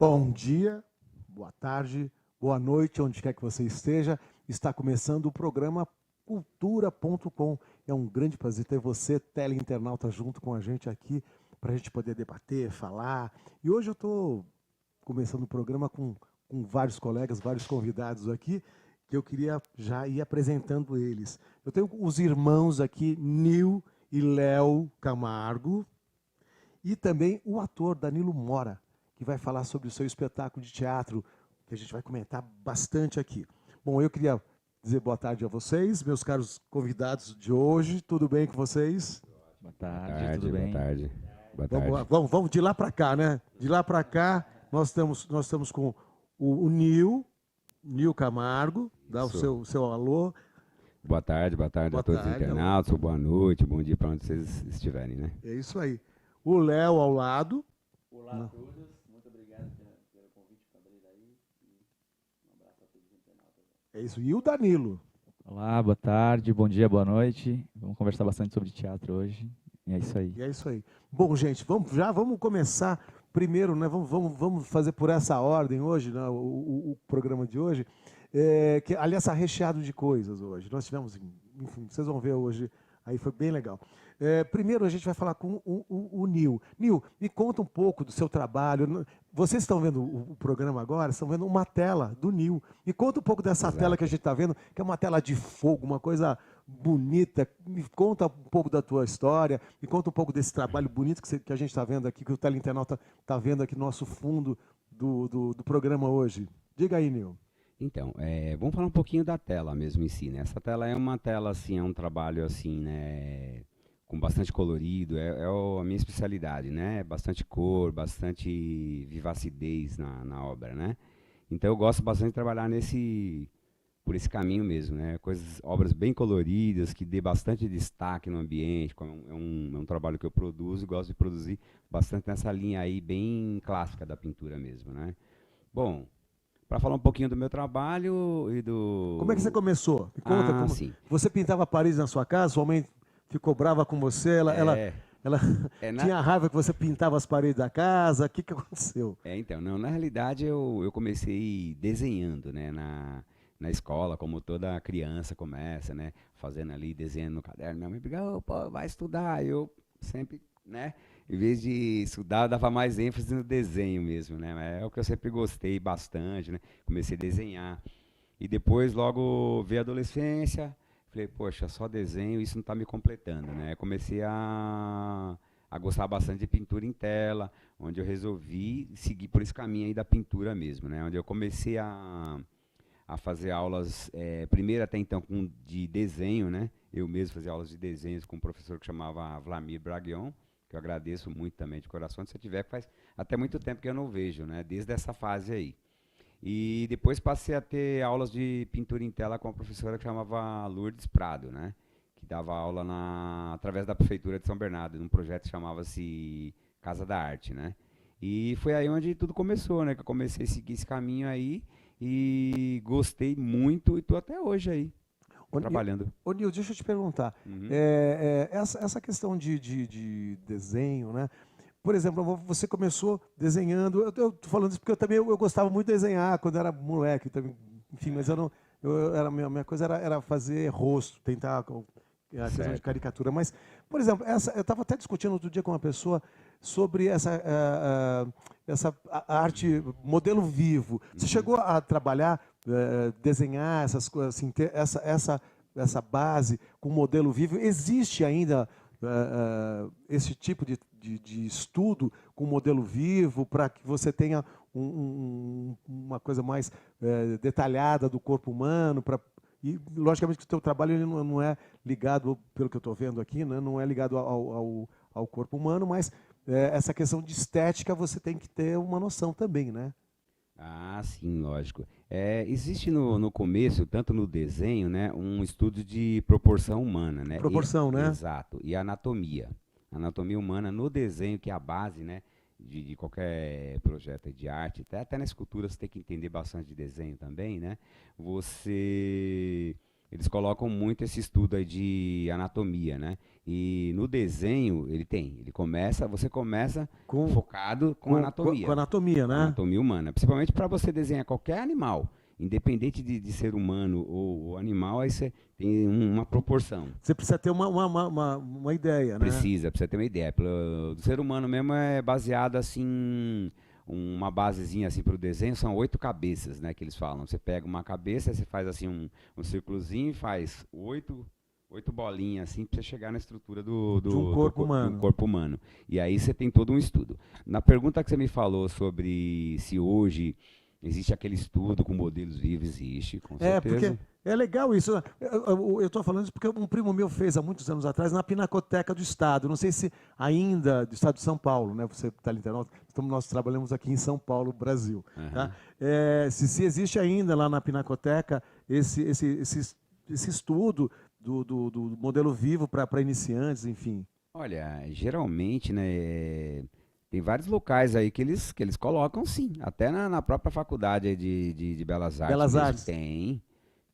Bom dia, boa tarde, boa noite, onde quer que você esteja. Está começando o programa Cultura.com. É um grande prazer ter você, teleinternauta, junto com a gente aqui, para a gente poder debater, falar. E hoje eu estou começando o programa com vários colegas, vários convidados aqui, que eu queria já ir apresentando eles. Eu tenho os irmãos aqui, Nil e Léo Camargo, e também o ator Danilo Mora, que vai falar sobre o seu espetáculo de teatro, que a gente vai comentar bastante aqui. Bom, eu queria dizer boa tarde a vocês, meus caros convidados de hoje. Tudo bem com vocês? Boa tarde, tudo Boa bem? tarde. Boa Vamos, tarde. vamos de lá para cá, né? De lá para cá, nós estamos com o Nil Camargo, dá o Isso. seu alô. Boa tarde Boa a todos os tarde, alô. internautas, boa noite, bom dia para onde vocês estiverem, né? É isso aí. O Léo ao lado. Olá a todos, muito obrigado pelo convite para abrir aí e um abraço a todos os internautas. É isso. E o Danilo. Olá, boa tarde, bom dia, boa noite. Vamos conversar bastante sobre teatro hoje. E é isso aí. E é isso aí. Bom, gente, vamos começar primeiro, né? Vamos fazer por essa ordem hoje, né? O programa de hoje. Que, aliás, está recheado de coisas hoje. Nós tivemos, enfim, vocês vão ver hoje, aí foi bem legal. Primeiro a gente vai falar com o Nil. Nil, me conta um pouco do seu trabalho. Vocês estão vendo o programa agora, estão vendo uma tela do Nil. Me conta um pouco dessa Exato. tela que a gente está vendo, que é uma tela de fogo, uma coisa bonita. Me conta um pouco da tua história, me conta um pouco desse trabalho bonito que a gente está vendo aqui, que o teleinternauta está vendo aqui no nosso fundo do programa hoje. Diga aí, Nil. Então, vamos falar um pouquinho da tela mesmo em si, né? Essa tela é uma tela, assim, é um trabalho, assim, né, com bastante colorido, a minha especialidade, né? Bastante cor, bastante vivacidez na obra, né? Então eu gosto bastante de trabalhar por esse caminho mesmo, né? Obras bem coloridas, que dê bastante destaque no ambiente, é um trabalho que eu produzo e gosto de produzir bastante nessa linha aí bem clássica da pintura mesmo, né? Bom, para falar um pouquinho do meu trabalho e Como é que você do... começou? Me conta como. Sim. Você pintava paredes na sua casa, sua mãe ficou brava com você, É, ela é na, tinha raiva que você pintava as paredes da casa. O que aconteceu? então, não, na realidade eu comecei desenhando, né, na escola, como toda criança começa, né, fazendo ali, desenhando no caderno. Minha mãe brigava, pô, vai estudar. Eu sempre, né, em vez de estudar, eu dava mais ênfase no desenho mesmo, né, mas é o que eu sempre gostei bastante, né, comecei a desenhar. E depois, logo, veio a adolescência, falei, poxa, só desenho, isso não está me completando, né, comecei a gostar bastante de pintura em tela, onde eu resolvi seguir por esse caminho aí da pintura mesmo, né? Onde eu comecei a fazer aulas, primeiro até então de desenho, né? Eu mesmo fazia aulas de desenhos com um professor que chamava Vlamir Braguion, que eu agradeço muito também de coração. Se eu tiver, faz até muito tempo que eu não vejo, né? Desde essa fase aí. E depois passei a ter aulas de pintura em tela com uma professora que chamava Lourdes Prado, né? Que dava aula através da Prefeitura de São Bernardo, num projeto que chamava-se Casa da Arte, né? E foi aí onde tudo começou, né? Que eu comecei a seguir esse caminho aí e gostei muito e estou até hoje aí, trabalhando. Ô, Nil, deixa eu te perguntar. Uhum. Essa questão de desenho, né? Por exemplo, você começou desenhando. Eu tô falando isso porque eu gostava muito de desenhar quando era moleque também. Enfim, mas eu não. Minha coisa era fazer rosto, tentar a questão de Certo. caricatura. Mas, por exemplo, eu estava até discutindo outro dia com uma pessoa sobre essa arte modelo vivo. Você Uhum. chegou a trabalhar, desenhar essas coisas, assim, ter essa base com modelo vivo? Existe ainda esse tipo de estudo com modelo vivo para que você tenha uma coisa mais detalhada do corpo humano? E, logicamente, que o teu trabalho ele não é ligado, pelo que eu estou vendo aqui, né, não é ligado ao corpo humano, mas essa questão de estética você tem que ter uma noção também, né? Sim, lógico. Existe no começo, tanto no desenho, né, um estudo de proporção humana, né? Proporção, né? Exato. E anatomia. Anatomia humana no desenho, que é a base, né, de qualquer projeto de arte. Até na escultura você tem que entender bastante de desenho também, né? Você eles colocam muito esse estudo aí de anatomia, né? E no desenho você começa Com, focado com anatomia. com anatomia, né? Anatomia humana. Principalmente para você desenhar qualquer animal, independente de ser humano ou animal, aí você tem uma proporção. Você precisa ter uma ideia, né? Precisa ter uma ideia. Do ser humano mesmo é baseado assim, uma basezinha assim para o desenho, são 8 cabeças, né, que eles falam. Você pega uma cabeça, você faz assim um círculozinho e faz 8 bolinhas assim para você chegar na estrutura De um corpo humano. de um corpo humano. E aí você tem todo um estudo. Na pergunta que você me falou sobre se hoje existe aquele estudo com modelos vivos, existe, com certeza. Porque é legal isso. Eu estou falando isso porque um primo meu fez há muitos anos atrás na Pinacoteca do Estado. Não sei se ainda, do Estado de São Paulo, né? Você está ali, nós trabalhamos aqui em São Paulo, Brasil. Uhum. Tá? Se existe ainda lá na Pinacoteca esse estudo do modelo vivo para iniciantes, enfim. Olha, geralmente, né, tem vários locais aí que eles colocam, sim. Até na própria faculdade aí de Belas Artes. Belas mesmo Artes.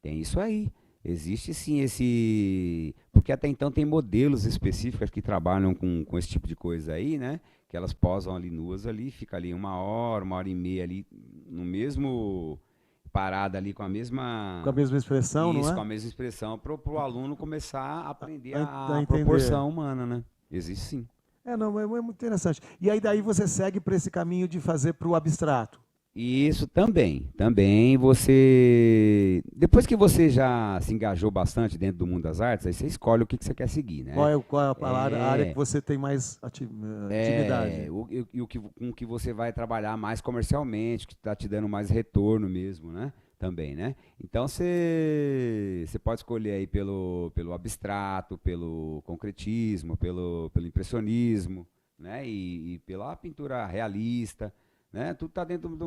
Tem isso aí. Existe sim esse. Porque até então tem modelos específicos que trabalham com esse tipo de coisa aí, né? Que elas posam ali nuas ali, fica ali 1 hora e meia ali no mesmo. Parada ali com a mesma. Com a mesma expressão, isso, não é? com a mesma expressão, para o aluno começar a aprender A a entender. proporção humana, né? Existe sim. Não, é muito interessante. E aí daí você segue para esse caminho de fazer para o abstrato. Isso também você, depois que você já se engajou bastante dentro do mundo das artes, aí você escolhe o que você quer seguir, né? Qual é a área que você tem mais atividade? Com que você vai trabalhar mais comercialmente, que está te dando mais retorno mesmo, né? Também, né? Então você pode escolher aí pelo abstrato, pelo concretismo, pelo impressionismo, né? E pela pintura realista, né? Tudo está dentro de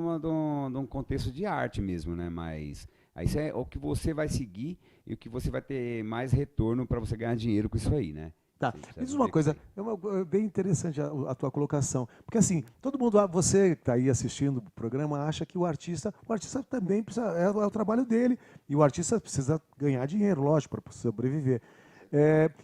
um contexto de arte mesmo, né? Mas aí isso é o que você vai seguir e o que você vai ter mais retorno para você ganhar dinheiro com isso aí, né? Tá. Me diz uma coisa, é bem interessante a tua colocação, porque assim, todo mundo, você que está aí assistindo o programa, acha que o artista também precisa, é o trabalho dele, e o artista precisa ganhar dinheiro, lógico, para sobreviver.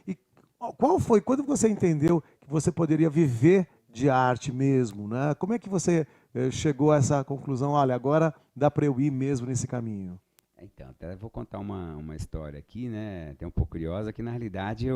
E qual foi, quando você entendeu que você poderia viver de arte mesmo, né? Como é que você chegou a essa conclusão, olha, agora dá para eu ir mesmo nesse caminho? Então, até vou contar uma história aqui, né, até um pouco curiosa, que na realidade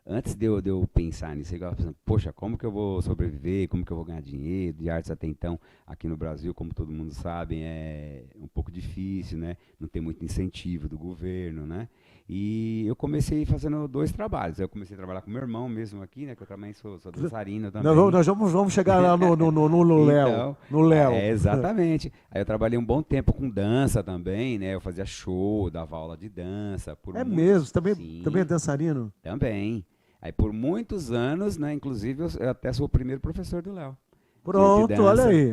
antes de eu pensar nisso, eu estava pensando, poxa, como que eu vou sobreviver, como que eu vou ganhar dinheiro, de artes até então, aqui no Brasil, como todo mundo sabe, é um pouco difícil, né, não tem muito incentivo do governo, né, e eu comecei fazendo 2 trabalhos, eu comecei a trabalhar com meu irmão mesmo aqui, né, que eu também sou dançarino também. Nós vamos chegar lá no Léo. Então, no Léo. Exatamente. Aí eu trabalhei um bom tempo com dança também, né? Eu fazia show, dava aula de dança. Mesmo? Você Sim, também é dançarino? também. Aí por muitos anos, né? Inclusive eu até sou o primeiro professor do Léo. Pronto, olha aí.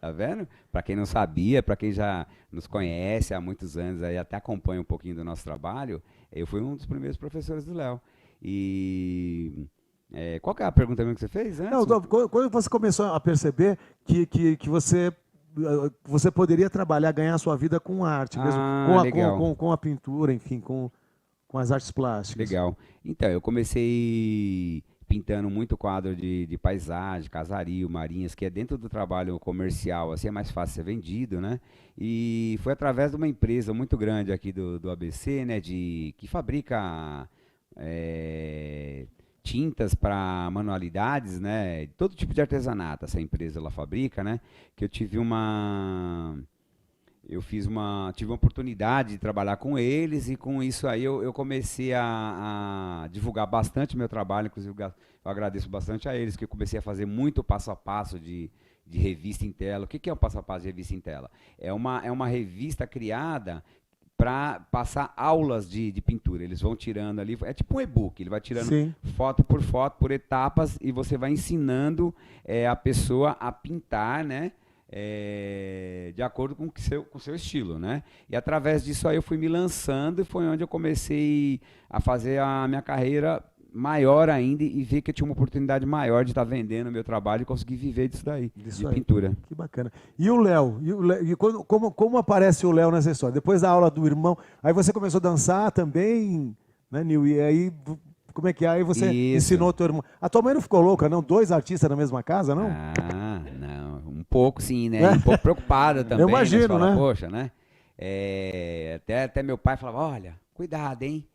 Tá vendo? Para quem não sabia, para quem já nos conhece há muitos anos, aí até acompanha um pouquinho do nosso trabalho, eu fui um dos primeiros professores do Léo. E qual que é a pergunta mesmo que você fez antes? Não, quando você começou a perceber que você poderia trabalhar, ganhar a sua vida com arte mesmo, legal. com a pintura, enfim, com as artes plásticas. Legal. Então, eu comecei pintando muito quadro de paisagem, casario, marinhas, que é dentro do trabalho comercial, assim é mais fácil ser vendido, né? E foi através de uma empresa muito grande aqui do ABC, né, que fabrica tintas para manualidades, né? Todo tipo de artesanato essa empresa ela fabrica, né? Que eu tive tive uma oportunidade de trabalhar com eles e com isso aí eu comecei a divulgar bastante meu trabalho, inclusive eu agradeço bastante a eles, que eu comecei a fazer muito passo a passo de revista em tela. O que é um passo a passo de revista em tela? É uma revista criada para passar aulas de pintura. Eles vão tirando ali, é tipo um e-book, ele vai tirando Sim. foto, por etapas, e você vai ensinando a pessoa a pintar, né? De acordo com o seu estilo, né? E através disso aí eu fui me lançando e foi onde eu comecei a fazer a minha carreira maior ainda e ver que eu tinha uma oportunidade maior de estar vendendo o meu trabalho e conseguir viver disso daí, Isso de aí. pintura. Que bacana. E o Léo? Como aparece o Léo nessa história? Depois da aula do irmão, aí você começou a dançar também, né, Nil? E aí, como é que é? Aí você Isso. ensinou o teu irmão. A tua mãe não ficou louca, não? Dois artistas na mesma casa, não? Ah, não. Um pouco sim, né? E um pouco preocupada também. imagino, Você fala, né? poxa, né? Até meu pai falava, olha, cuidado, hein?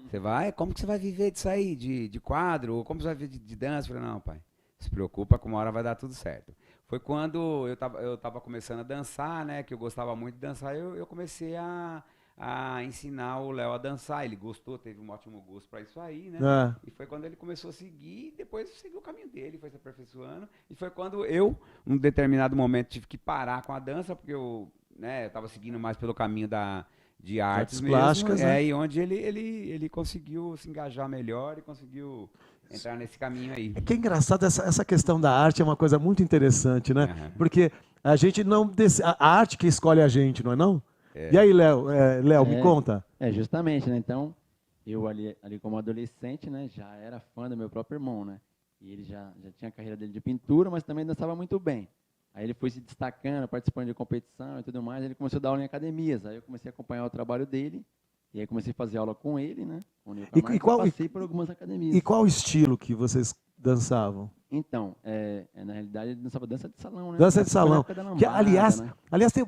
Você vai, como que você vai viver disso aí, de quadro? Ou como você vai viver de dança? Eu falei, não, pai, se preocupa que uma hora vai dar tudo certo. Foi quando eu tava começando a dançar, né? Que eu gostava muito de dançar, eu comecei a ensinar o Léo a dançar. Ele gostou, teve um ótimo gosto para isso aí, né? Ah. E foi quando ele começou a seguir, depois seguiu o caminho dele, foi se aperfeiçoando. E foi quando eu, num determinado momento, tive que parar com a dança, porque eu estava seguindo mais pelo caminho de artes mesmo, plásticas, né? e onde ele conseguiu se engajar melhor e conseguiu entrar nesse caminho aí. É que é engraçado, essa questão da arte é uma coisa muito interessante, né? Aham. Porque a gente não... A arte que escolhe a gente, não é não? E aí, Léo, me conta. Justamente, né? Então, eu ali como adolescente, né, já era fã do meu próprio irmão, né? E ele já tinha a carreira dele de pintura, mas também dançava muito bem. Aí ele foi se destacando, participando de competição e tudo mais, ele começou a dar aula em academias. Aí eu comecei a acompanhar o trabalho dele, e aí comecei a fazer aula com ele, né? Passei por algumas academias. E qual o estilo que vocês dançavam? Então, na realidade, ele dançava dança de salão, né? Dança de salão. Lambada, Que, aliás, né?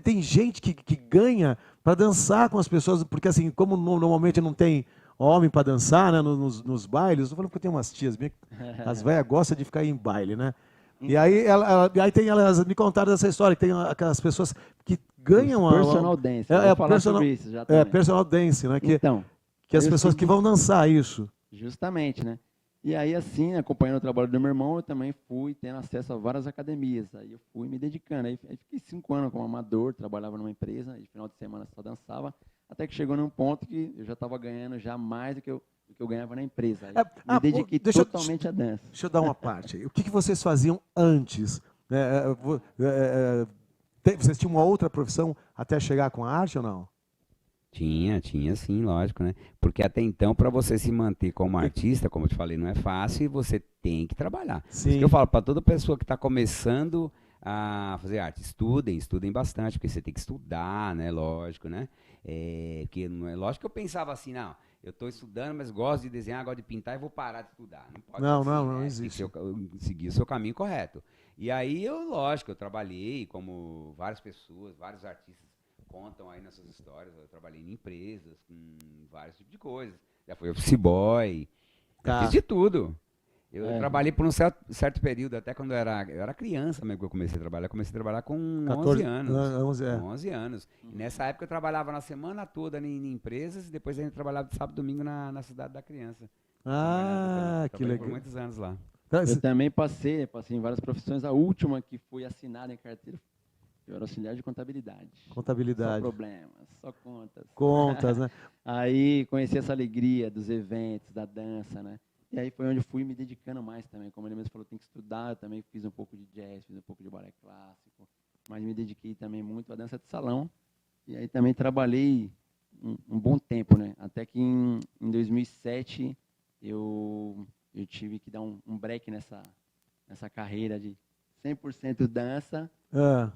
tem gente que ganha para dançar com as pessoas, porque assim, como normalmente não tem homem para dançar, né, nos bailes, estou falando porque tem umas tias minhas, as velhas gostam de ficar em baile, né? E aí, elas me contaram dessa história, que tem aquelas pessoas que ganham personal dance. Vou falar sobre isso já também. Personal dance, né? Que as pessoas que vão dançar isso. Justamente, né? E aí, assim, acompanhando o trabalho do meu irmão, eu também fui tendo acesso a várias academias. Aí eu fui me dedicando. Aí fiquei 5 anos como amador, trabalhava numa empresa, e final de semana só dançava, até que chegou num ponto que eu já estava ganhando já mais do que eu ganhava na empresa. Aí me dediquei totalmente à dança. Deixa eu dar uma parte aí. O que vocês faziam antes? Vocês tinham uma outra profissão até chegar com a arte ou não? Tinha sim, lógico, né? Porque até então, para você se manter como artista, como eu te falei, não é fácil e você tem que trabalhar. Sim. Por isso que eu falo para toda pessoa que está começando a fazer arte, estudem bastante, porque você tem que estudar, né? Lógico, né? Porque não é lógico que eu pensava assim, não, eu estou estudando, mas gosto de desenhar, gosto de pintar e vou parar de estudar. Não pode ser assim, não né? existe. Tem que seguir o seu caminho correto. E aí, lógico, eu trabalhei como várias pessoas, vários artistas contam aí nessas histórias. Eu trabalhei em empresas com vários tipos de coisas. Já fui office boy, já fiz de tudo. Eu trabalhei por um certo período, até quando eu era criança mesmo que eu comecei a trabalhar. Eu comecei a trabalhar com 11 anos. 11 anos. E nessa época eu trabalhava na semana toda em empresas e depois a gente trabalhava de sábado e domingo na cidade da criança. Que legal. Por muitos anos lá. Eu também passei em várias profissões. A última que foi assinada em carteira, eu era auxiliar de contabilidade. Contabilidade. Só problemas, só contas. Contas, né? Aí conheci essa alegria dos eventos, da dança, né? E aí foi onde eu fui me dedicando mais também. Como ele mesmo falou, tem que estudar. Eu também fiz um pouco de jazz, fiz um pouco de balé clássico. Mas me dediquei também muito à dança de salão. E aí também trabalhei um bom tempo, né? Até que em 2007 eu tive que dar um break nessa carreira de 100% dança.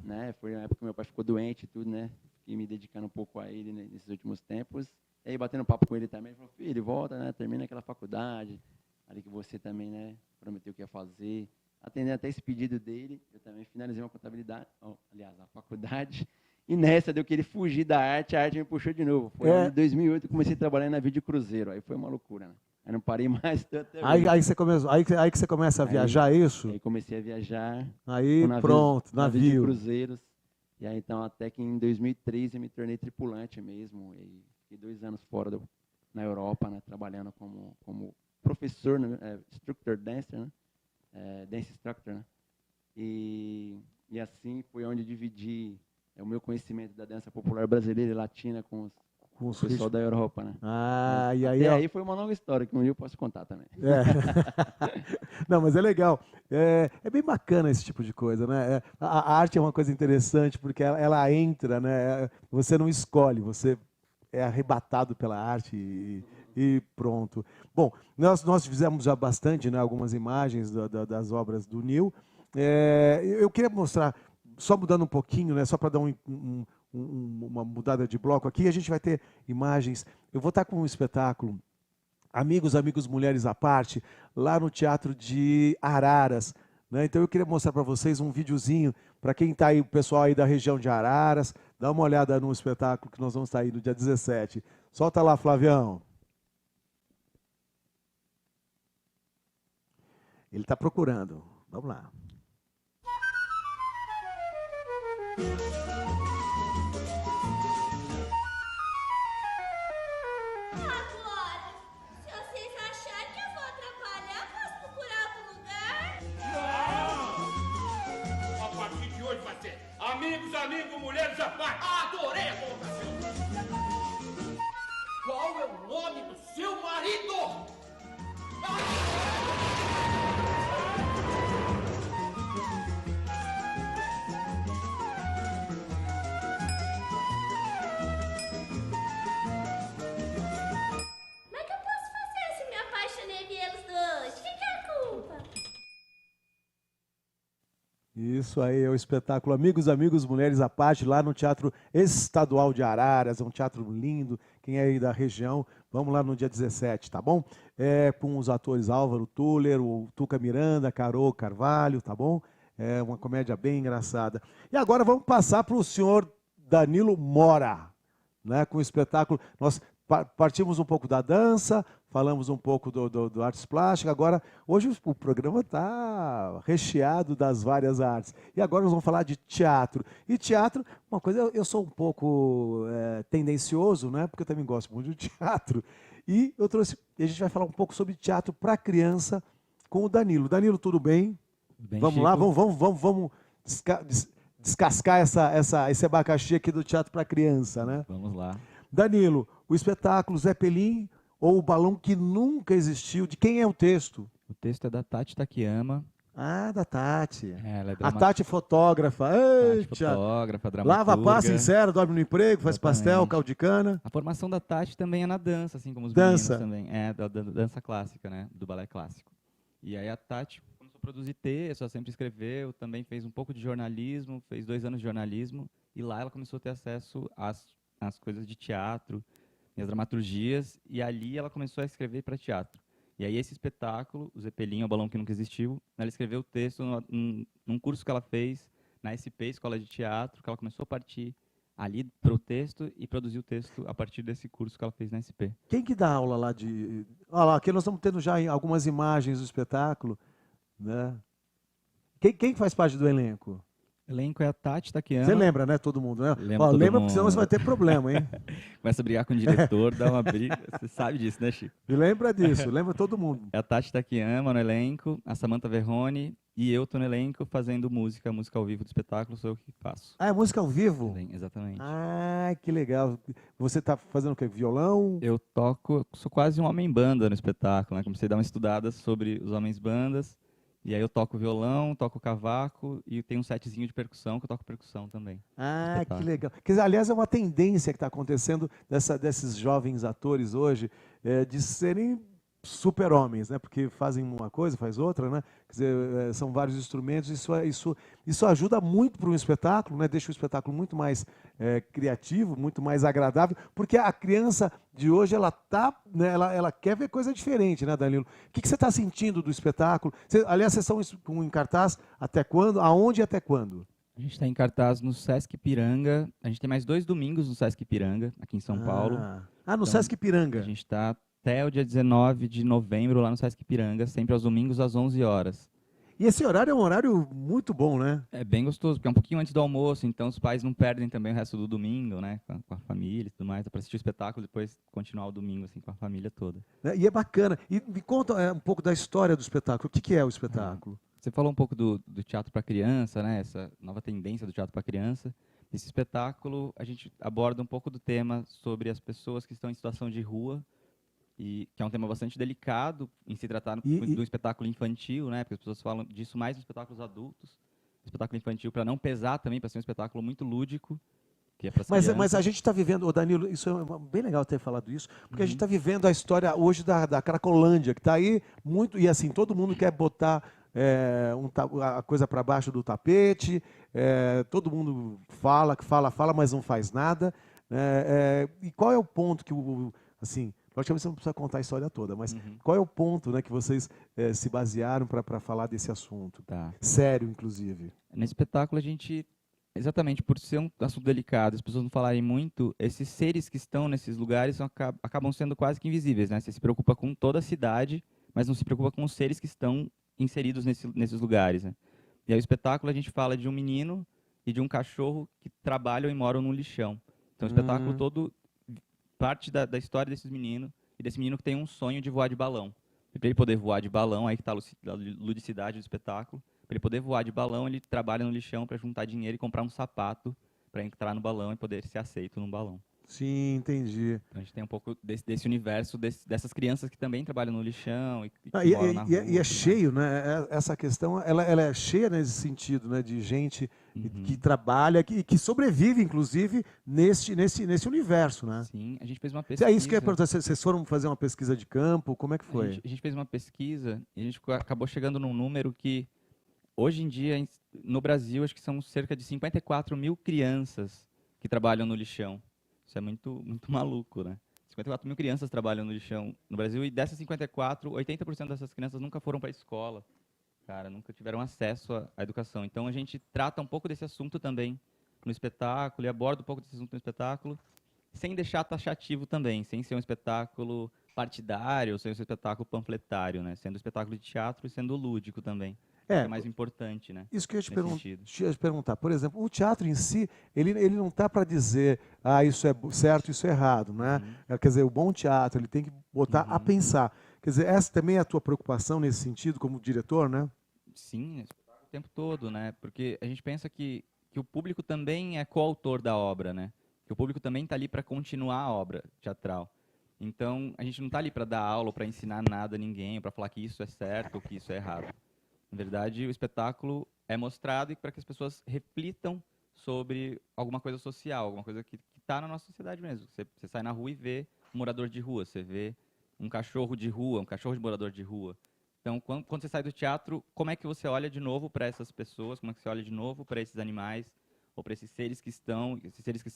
Né? Foi na época que meu pai ficou doente e tudo, né? Fiquei me dedicando um pouco a ele, né, nesses últimos tempos. E aí, batendo papo com ele também, ele falou, filho, volta, né? Termina aquela faculdade, ali que você também, né, prometeu que ia fazer. Atendendo até esse pedido dele, eu também finalizei uma contabilidade, a faculdade. E nessa deu que ele fugir da arte, a arte me puxou de novo. Foi em 2008 eu comecei a trabalhar na Vídeo Cruzeiro, aí foi uma loucura, né? Aí não parei mais até aí que você começa a viajar, é isso? Aí comecei a viajar. Aí pronto, navio. Cruzeiros. E aí então até que em 2013 eu me tornei tripulante mesmo. E fiquei 2 anos fora na Europa, né, trabalhando como professor, né, instructor dancer, né? Dance instructor, né? E assim foi onde eu dividi o meu conhecimento da dança popular brasileira e latina com o pessoal da Europa, né? E aí, aí foi uma longa história, que um dia eu posso contar também. Não, mas é legal. É bem bacana esse tipo de coisa, né? A arte é uma coisa interessante, porque ela entra, né? Você não escolhe, você é arrebatado pela arte e pronto. Bom, nós fizemos já bastante, né, algumas imagens das obras do Nil. Eu queria mostrar, só mudando um pouquinho, né, só para dar uma mudada de bloco aqui, a gente vai ter imagens. Eu vou estar com um espetáculo, Amigos, Mulheres à Parte, lá no Teatro de Araras, né? Então eu queria mostrar para vocês um videozinho, para quem está aí, o pessoal aí da região de Araras, dá uma olhada no espetáculo que nós vamos estar aí no dia 17. Solta lá, Flavião. Ele está procurando. Vamos lá. Agora, se vocês acharem que eu vou atrapalhar, posso procurar outro lugar? Não! A partir de hoje vai ser Amigos, Mulheres à Parte. Adorei a colocação. Qual é o nome do seu marido? Mas o que eu posso fazer se me apaixonei pelos dois? De que é a culpa? Isso aí é o espetáculo Amigos, Mulheres à Parte, lá no Teatro Estadual de Araras. É um teatro lindo. Quem é aí da região, vamos lá no dia 17, tá bom? Com os atores Álvaro Tuller, o Tuca Miranda, Carô Carvalho, tá bom? É uma comédia bem engraçada. E agora vamos passar para o senhor Danilo Mora, né? Com o espetáculo. Nós partimos um pouco da dança, falamos um pouco do artes plásticas. Agora, hoje o programa está recheado das várias artes. E agora nós vamos falar de teatro. E teatro, uma coisa, eu sou um pouco tendencioso, né? Porque eu também gosto muito de teatro. E a gente vai falar um pouco sobre teatro para criança com o Danilo. Danilo, tudo bem? Bem, Vamos Chico. lá, vamos descascar esse abacaxi aqui do teatro para criança, né? Vamos lá. Danilo, o espetáculo Zé Pelim ou o Balão que Nunca Existiu, de quem é o texto? O texto é da Tati Takiyama. Ah, da Tati. Ela é A Tati é fotógrafa. Eita. fotógrafa, dramaturga. Lava, passa, sincero, dorme no emprego, faz Exatamente. pastel, caldo de cana. A formação da Tati também é na dança, assim como os Dança. meninos também. É, da dança clássica, né? Do balé clássico. E aí a Tati começou a produzir texto, ela sempre escreveu, também fez um pouco de jornalismo, fez 2 anos de jornalismo. E lá ela começou a ter acesso às coisas de teatro, e as dramaturgias. E ali ela começou a escrever para teatro. E aí esse espetáculo, o Zeppelin, o Balão que Nunca Existiu, ela escreveu o texto num curso que ela fez na SP, Escola de Teatro, que ela começou a partir ali para o texto e produzir o texto a partir desse curso que ela fez na SP. Quem que dá aula lá de... Olha lá, aqui nós estamos tendo já algumas imagens do espetáculo, né? Quem faz parte do elenco? O elenco é a Tati Takiyama. Você lembra, né, todo mundo, né? Lembro Ó, todo lembra, mundo. porque senão você vai ter problema, hein? Começa a brigar com o diretor, dá uma briga. Você sabe disso, né, Chico? E lembra disso, lembra todo mundo. É a Tati Takiyama no elenco, a Samantha Verrone e eu tô no elenco fazendo música ao vivo do espetáculo, sou eu que faço. Ah, é música ao vivo? Exatamente. Ah, que legal. Você está fazendo o quê? Violão? Eu toco, sou quase um homem-banda no espetáculo, né? Comecei a dar uma estudada sobre os homens-bandas, e aí eu toco violão, toco cavaco e tem um setzinho de percussão, que eu toco percussão também. Ah, que Espetáculo. legal. Quer dizer, aliás, é uma tendência que está acontecendo desses jovens atores hoje, de serem super-homens, né? Porque fazem uma coisa, faz outra, né? Quer dizer, são vários instrumentos. Isso ajuda muito para um espetáculo, né? Deixa o espetáculo muito mais criativo, muito mais agradável, porque a criança de hoje né, ela quer ver coisa diferente, né, Danilo? O que você está sentindo do espetáculo? Aliás, vocês estão em cartaz até quando? Aonde e até quando? A gente está em cartaz no Sesc Ipiranga, a gente tem mais 2 domingos no Sesc Ipiranga, aqui em São Paulo. No Então, Sesc Ipiranga. A gente está até o dia 19 de novembro lá no Sesc Ipiranga, sempre aos domingos às 11 horas. E esse horário é um horário muito bom, né? É bem gostoso, porque é um pouquinho antes do almoço, então os pais não perdem também o resto do domingo, né, com a família e tudo mais, para assistir o espetáculo e depois continuar o domingo assim com a família toda. E é bacana. E me conta um pouco da história do espetáculo. O que é o espetáculo? Você falou um pouco do teatro para criança, né, essa nova tendência do teatro para criança. Nesse espetáculo, a gente aborda um pouco do tema sobre as pessoas que estão em situação de rua, e que é um tema bastante delicado em se tratar do espetáculo infantil, né? Porque as pessoas falam disso mais nos espetáculos adultos. O espetáculo infantil, para não pesar também, para ser um espetáculo muito lúdico. que é para as Mas crianças. a gente está vivendo, ô Danilo, isso é bem legal ter falado isso, porque a gente está vivendo a história hoje da Cracolândia, que está aí muito, e assim, todo mundo quer botar a coisa para baixo do tapete, todo mundo fala, mas não faz nada. E qual é o ponto que, assim, logicamente você não precisa contar a história toda, mas qual é o ponto, né, que vocês se basearam para falar desse assunto? Tá. Sério, inclusive. Nesse espetáculo a gente, exatamente por ser um assunto delicado, as pessoas não falarem muito, esses seres que estão nesses lugares acabam sendo quase que invisíveis, né? Você se preocupa com toda a cidade, mas não se preocupa com os seres que estão inseridos nesses lugares, né? E aí o espetáculo a gente fala de um menino e de um cachorro que trabalham e moram num lixão. Então o espetáculo todo parte da história desses meninos e desse menino que tem um sonho de voar de balão. E para ele poder voar de balão, aí que está a ludicidade do espetáculo, para ele poder voar de balão, ele trabalha no lixão para juntar dinheiro e comprar um sapato para entrar no balão e poder ser aceito num balão. Sim, entendi. Então a gente tem um pouco desse universo, dessas crianças que também trabalham no lixão e que E moram na rua. é cheio, né? Essa questão, ela é cheia nesse sentido, né? De gente que trabalha, que sobrevive, inclusive, nesse universo, né? Sim, a gente fez uma pesquisa. É isso que eu ia perguntar. Vocês foram fazer uma pesquisa de campo? Como é que foi? A gente fez uma pesquisa e a gente acabou chegando num número que, hoje em dia, no Brasil, acho que são cerca de 54 mil crianças que trabalham no lixão. Isso é muito, muito maluco, né? 54 mil crianças trabalham no lixão no Brasil e dessas 54, 80% dessas crianças nunca foram para a escola, cara, nunca tiveram acesso à educação. Então a gente trata um pouco desse assunto também no espetáculo e aborda um pouco desse assunto no espetáculo, sem deixar taxativo também, sem ser um espetáculo partidário, sem ser um espetáculo panfletário, né? Sendo um espetáculo de teatro e sendo lúdico também. Que é mais importante, né? Isso que eu ia sentido. te perguntar. Por exemplo, o teatro em si, ele não está para dizer, isso é certo, isso é errado, né? Quer dizer, o bom teatro, ele tem que botar a pensar. Quer dizer, essa também é a tua preocupação nesse sentido, como diretor, né? Sim, o tempo todo, né? Porque a gente pensa que o público também é coautor da obra, né? Que o público também está ali para continuar a obra teatral. Então, a gente não está ali para dar aula, para ensinar nada a ninguém, para falar que isso é certo ou que isso é errado. Na verdade, o espetáculo é mostrado para que as pessoas reflitam sobre alguma coisa social, alguma coisa que está na nossa sociedade mesmo. Você sai na rua e vê um morador de rua, você vê um cachorro de rua, um cachorro de morador de rua. Então, quando você sai do teatro, como é que você olha de novo para essas pessoas, como é que você olha de novo para esses animais, ou para esses seres que estão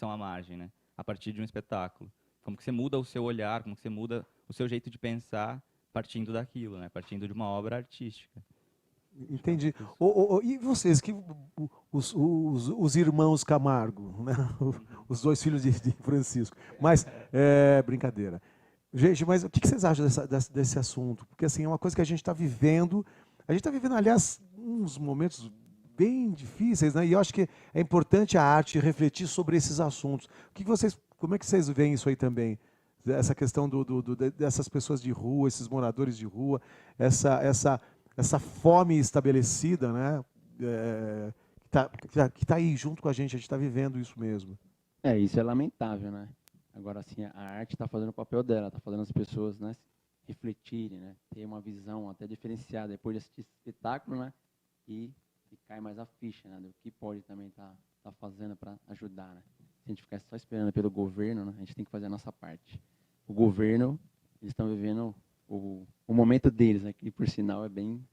à margem, né? A partir de um espetáculo. Como que você muda o seu olhar, como que você muda o seu jeito de pensar partindo daquilo, né? Partindo de uma obra artística. Entendi. E vocês, os irmãos Camargo, né? Os dois filhos de Francisco. Mas, brincadeira. Gente, mas o que vocês acham desse assunto? Porque assim, é uma coisa que a gente está vivendo. A gente está vivendo, aliás, uns momentos bem difíceis, né? E eu acho que é importante a arte refletir sobre esses assuntos. Como é que vocês veem isso aí também? Essa questão dessas pessoas de rua, esses moradores de rua, essa fome estabelecida, né? Que tá aí junto com a gente está vivendo isso mesmo. Isso é lamentável, né? Agora, assim, a arte está fazendo o papel dela, está fazendo as pessoas, né, refletirem, né, ter uma visão até diferenciada depois desse espetáculo, né, e cai mais a ficha, né, do que pode também tá fazendo para ajudar, né. Se a gente ficar só esperando pelo governo, né, a gente tem que fazer a nossa parte. O governo, eles estão vivendo o momento deles, né, que por sinal é bem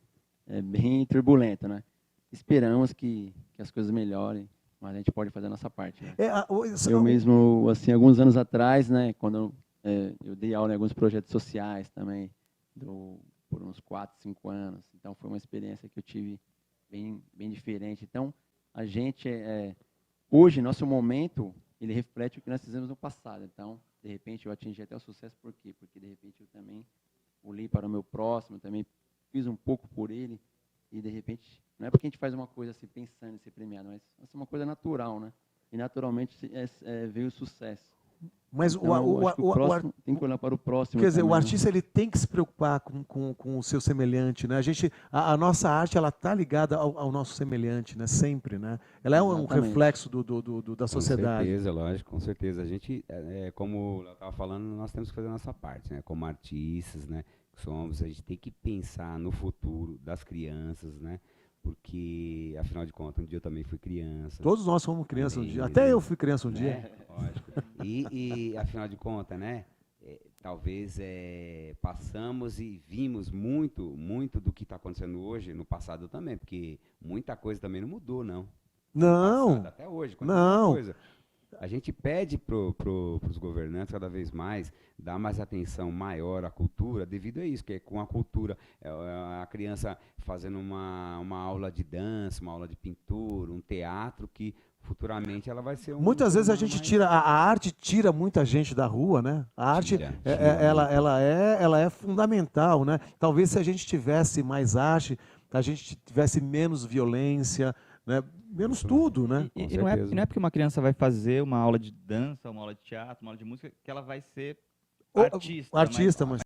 turbulento, né. Esperamos que as coisas melhorem, mas a gente pode fazer a nossa parte. Né? Eu mesmo, assim, alguns anos atrás, né, quando eu dei aula em alguns projetos sociais também, por uns 4, 5 anos. Então, foi uma experiência que eu tive bem diferente. Então, a gente, hoje, nosso momento, ele reflete o que nós fizemos no passado. Então, de repente, eu atingi até o sucesso. Por quê? Porque, de repente, eu também olhei para o meu próximo, também fiz um pouco por ele. E, de repente, não é porque a gente faz uma coisa assim, pensando em ser premiado, mas é uma coisa natural, né? E, naturalmente, veio o sucesso. Mas então, o próximo tem que olhar para o próximo. Quer dizer, também, o artista ele tem que se preocupar com o seu semelhante, né? A nossa arte ela está ligada ao nosso semelhante, né? Sempre, né? Ela é um reflexo da sociedade. Com certeza, lógico, com certeza. A gente, como eu estava falando, nós temos que fazer a nossa parte, né? Como artistas, né? A gente tem que pensar no futuro das crianças, né? porque, afinal de contas, um dia eu também fui criança. Todos nós fomos criança um dia. E- Até eu fui criança um né? dia. Lógico. E, afinal de contas, né? Talvez passamos e vimos muito do que está acontecendo hoje, no passado também, porque muita coisa também não mudou, não. Não, Passado, até hoje, continua a não. coisa. A gente pede para os governantes cada vez mais dar mais atenção maior à cultura, devido a isso, que é com a cultura, a criança fazendo uma aula de dança, uma aula de pintura, um teatro, que futuramente ela vai ser um Muitas ser vezes a humano gente mais- tira, a arte tira muita gente da rua, né? A arte, Tira ela é fundamental, né? Talvez se a gente tivesse mais arte, a gente tivesse menos violência, né? Menos tudo, né? E, Com e não é, certeza. e não é porque uma criança vai fazer uma aula de dança, uma aula de teatro, uma aula de música, que ela vai ser O- artista. Artista, mas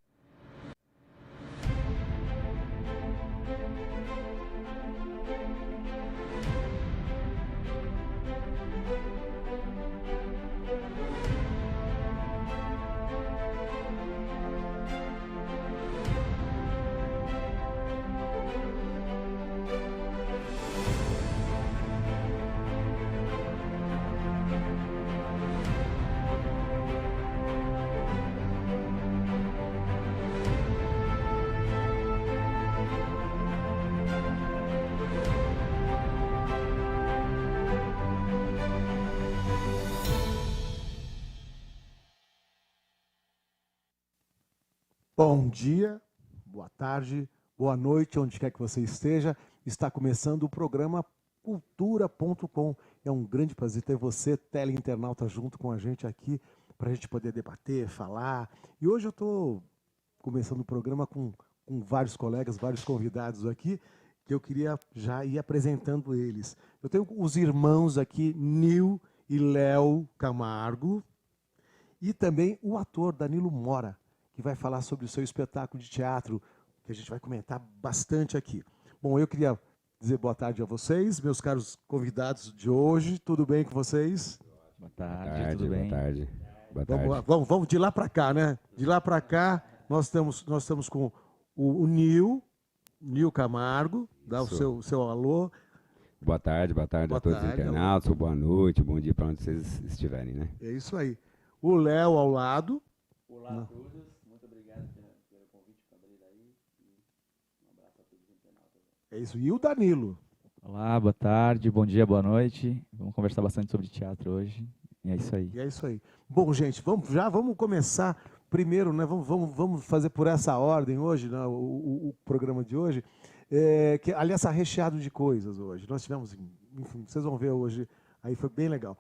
bom dia, boa tarde, boa noite, onde quer que você esteja. Está começando o programa Cultura.com. É um grande prazer ter você, teleinternauta, junto com a gente aqui, para a gente poder debater, falar. E hoje eu estou começando o programa com vários colegas, vários convidados aqui, que eu queria já ir apresentando eles. Eu tenho os irmãos aqui, Nil e Léo Camargo, e também o ator Danilo Mora, que vai falar sobre o seu espetáculo de teatro, que a gente vai comentar bastante aqui. Bom, eu queria dizer boa tarde a vocês, meus caros convidados de hoje. Tudo bem com vocês? Boa Boa tarde, tarde, tudo bem? boa tarde. Boa Vamos lá, tarde. vamos de lá para cá, né? De lá para cá, nós estamos com o Nil Camargo, dá o Isso. seu alô. Boa tarde Boa a todos os tarde, internautas, boa noite, bom dia para onde vocês estiverem, né? É isso aí. O Léo ao lado. Olá a todos, muito obrigado pelo convite para abrir aí. E um abraço a todos os internautas. É isso. E o Danilo. Olá, boa tarde, bom dia, boa noite. Vamos conversar bastante sobre teatro hoje. E é isso aí. E é isso aí. Bom, gente, vamos começar primeiro, né? Vamos fazer por essa ordem hoje, né? O programa de hoje. Que, aliás, está recheado de coisas hoje. Nós tivemos, enfim, vocês vão ver hoje, aí foi bem legal.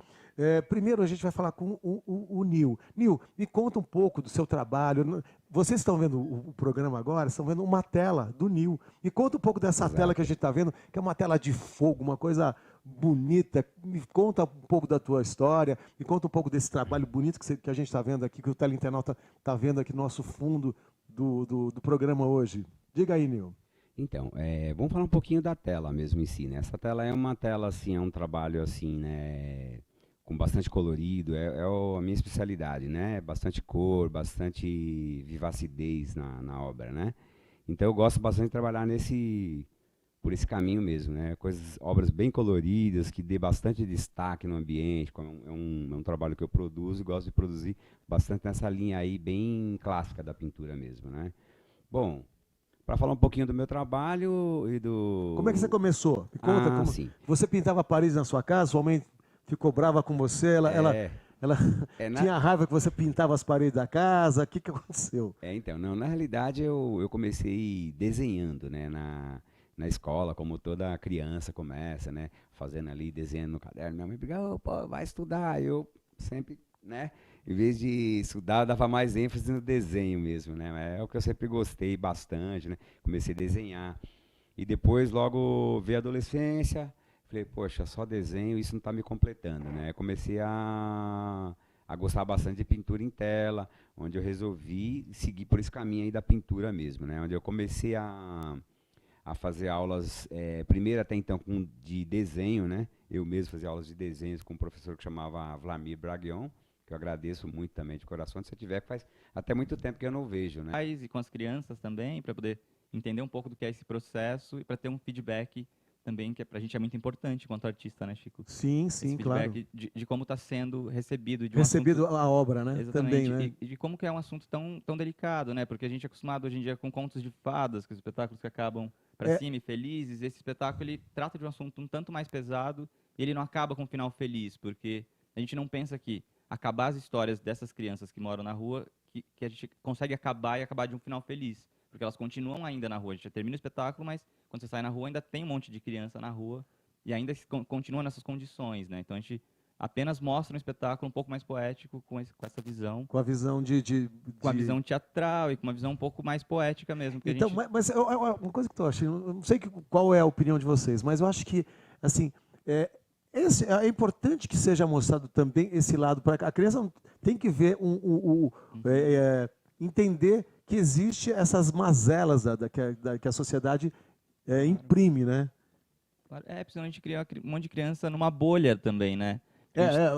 Primeiro a gente vai falar com o Nil. Nil, me conta um pouco do seu trabalho. Vocês estão vendo o programa agora, estão vendo uma tela do Nil. Me conta um pouco dessa Exato. tela que a gente está vendo, que é uma tela de fogo, uma coisa bonita. Me conta um pouco da tua história, me conta um pouco desse trabalho bonito que a gente está vendo aqui, que o teleinternauta está vendo aqui no nosso fundo do programa hoje. Diga aí, Nil. Então, vamos falar um pouquinho da tela mesmo em si, né? Essa tela é uma tela, assim, é um trabalho, assim, né, com bastante colorido, a minha especialidade, né? Bastante cor, bastante vivacidez na obra, né? Então eu gosto bastante de trabalhar por esse caminho mesmo, né? Obras bem coloridas, que dê bastante destaque no ambiente, é um trabalho que eu produzo e gosto de produzir bastante nessa linha aí, bem clássica da pintura mesmo, né? Bom, para falar um pouquinho do meu trabalho e do... Como é que você começou? Me conta como. sim. Você pintava paredes na sua casa, sua mãe ficou brava com você, ela tinha raiva que você pintava as paredes da casa, o que aconteceu? Então, não, na realidade eu comecei desenhando, né, na escola, como toda criança começa, né, fazendo ali, desenhando no caderno. Minha mãe brigava, pô, vai estudar. Eu sempre, né, em vez de estudar, eu dava mais ênfase no desenho mesmo, né, é o que eu sempre gostei bastante, né, comecei a desenhar. E depois, logo, veio a adolescência, falei, poxa, só desenho, isso não está me completando, né, comecei a gostar bastante de pintura em tela, onde eu resolvi seguir por esse caminho aí da pintura mesmo, né, onde eu comecei a fazer aulas, primeiro até então de desenho, né? Eu mesmo fazia aulas de desenhos com um professor que chamava Vlamir Braguion, que eu agradeço muito também de coração, se você tiver, que faz até muito tempo que eu não vejo, né? E com as crianças também, para poder entender um pouco do que é esse processo e para ter um feedback também, que pra gente é muito importante enquanto artista, né, Chico? Sim, Esse sim, claro. feedback de como está sendo recebido. De um Recebido assunto, a obra, né? exatamente, Também, né? e de como que é um assunto tão delicado, né? Porque a gente é acostumado hoje em dia com contos de fadas, com espetáculos que acabam para É. cima e felizes. Esse espetáculo, ele trata de um assunto um tanto mais pesado e ele não acaba com um final feliz, porque a gente não pensa que acabar as histórias dessas crianças que moram na rua, que a gente consegue acabar e acabar de um final feliz. Porque elas continuam ainda na rua. A gente já termina o espetáculo, mas quando você sai na rua ainda tem um monte de criança na rua e ainda continua nessas condições, né? Então a gente apenas mostra um espetáculo um pouco mais poético com essa visão, Com a visão com a visão teatral e com uma visão um pouco mais poética mesmo. Que Então, a gente... mas uma coisa que eu acho, eu não sei qual é a opinião de vocês, mas eu acho que, assim, é importante que seja mostrado também esse lado, para a criança tem que ver, entender que existe essas mazelas que a sociedade imprime, né? Principalmente criar um monte de criança numa bolha também, né?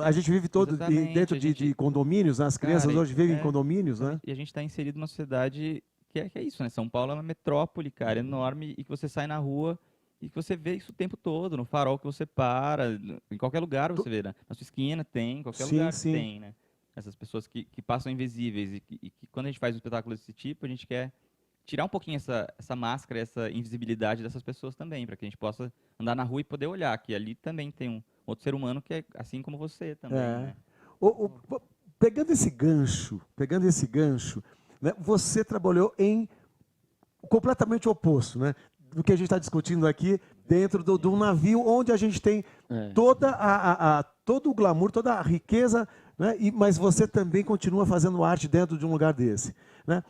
A gente vive todo Exatamente, dentro de condomínios, né? As crianças Cara, hoje vivem em condomínios, né? E a gente está inserido numa sociedade que é isso, né? São Paulo é uma metrópole, cara, enorme, e que você sai na rua e que você vê isso o tempo todo, no farol que você para, em qualquer lugar você vê, né? Na sua esquina tem, em qualquer lugar tem, né? Essas pessoas que passam invisíveis e que quando a gente faz um espetáculo desse tipo, a gente quer tirar um pouquinho essa máscara, essa invisibilidade dessas pessoas também, para que a gente possa andar na rua e poder olhar que ali também tem um outro ser humano que é assim como você também, né? Pegando esse gancho, né, você trabalhou em completamente oposto, né? Do que a gente está discutindo aqui, dentro de um navio onde a gente tem todo o glamour, toda a riqueza, né? Mas você também continua fazendo arte dentro de um lugar desse, né?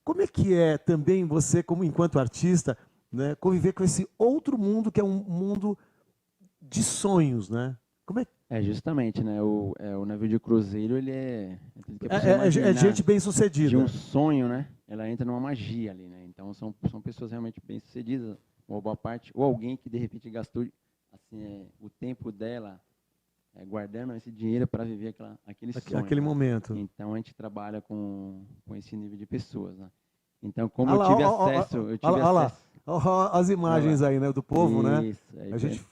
Como é que é também você, como enquanto artista, né, conviver com esse outro mundo que é um mundo de sonhos, né? Como é? Justamente, né? O navio de cruzeiro, ele é gente bem sucedida. De um sonho, né? Ela entra numa magia ali, né? Então são pessoas realmente bem sucedidas, uma boa parte, ou alguém que de repente gastou assim, o tempo dela guardando esse dinheiro para viver aquele sonho. Aquele momento. Então a gente trabalha com esse nível de pessoas, né? Então como eu tive acesso, as imagens aí, né, do povo, isso, né? A gente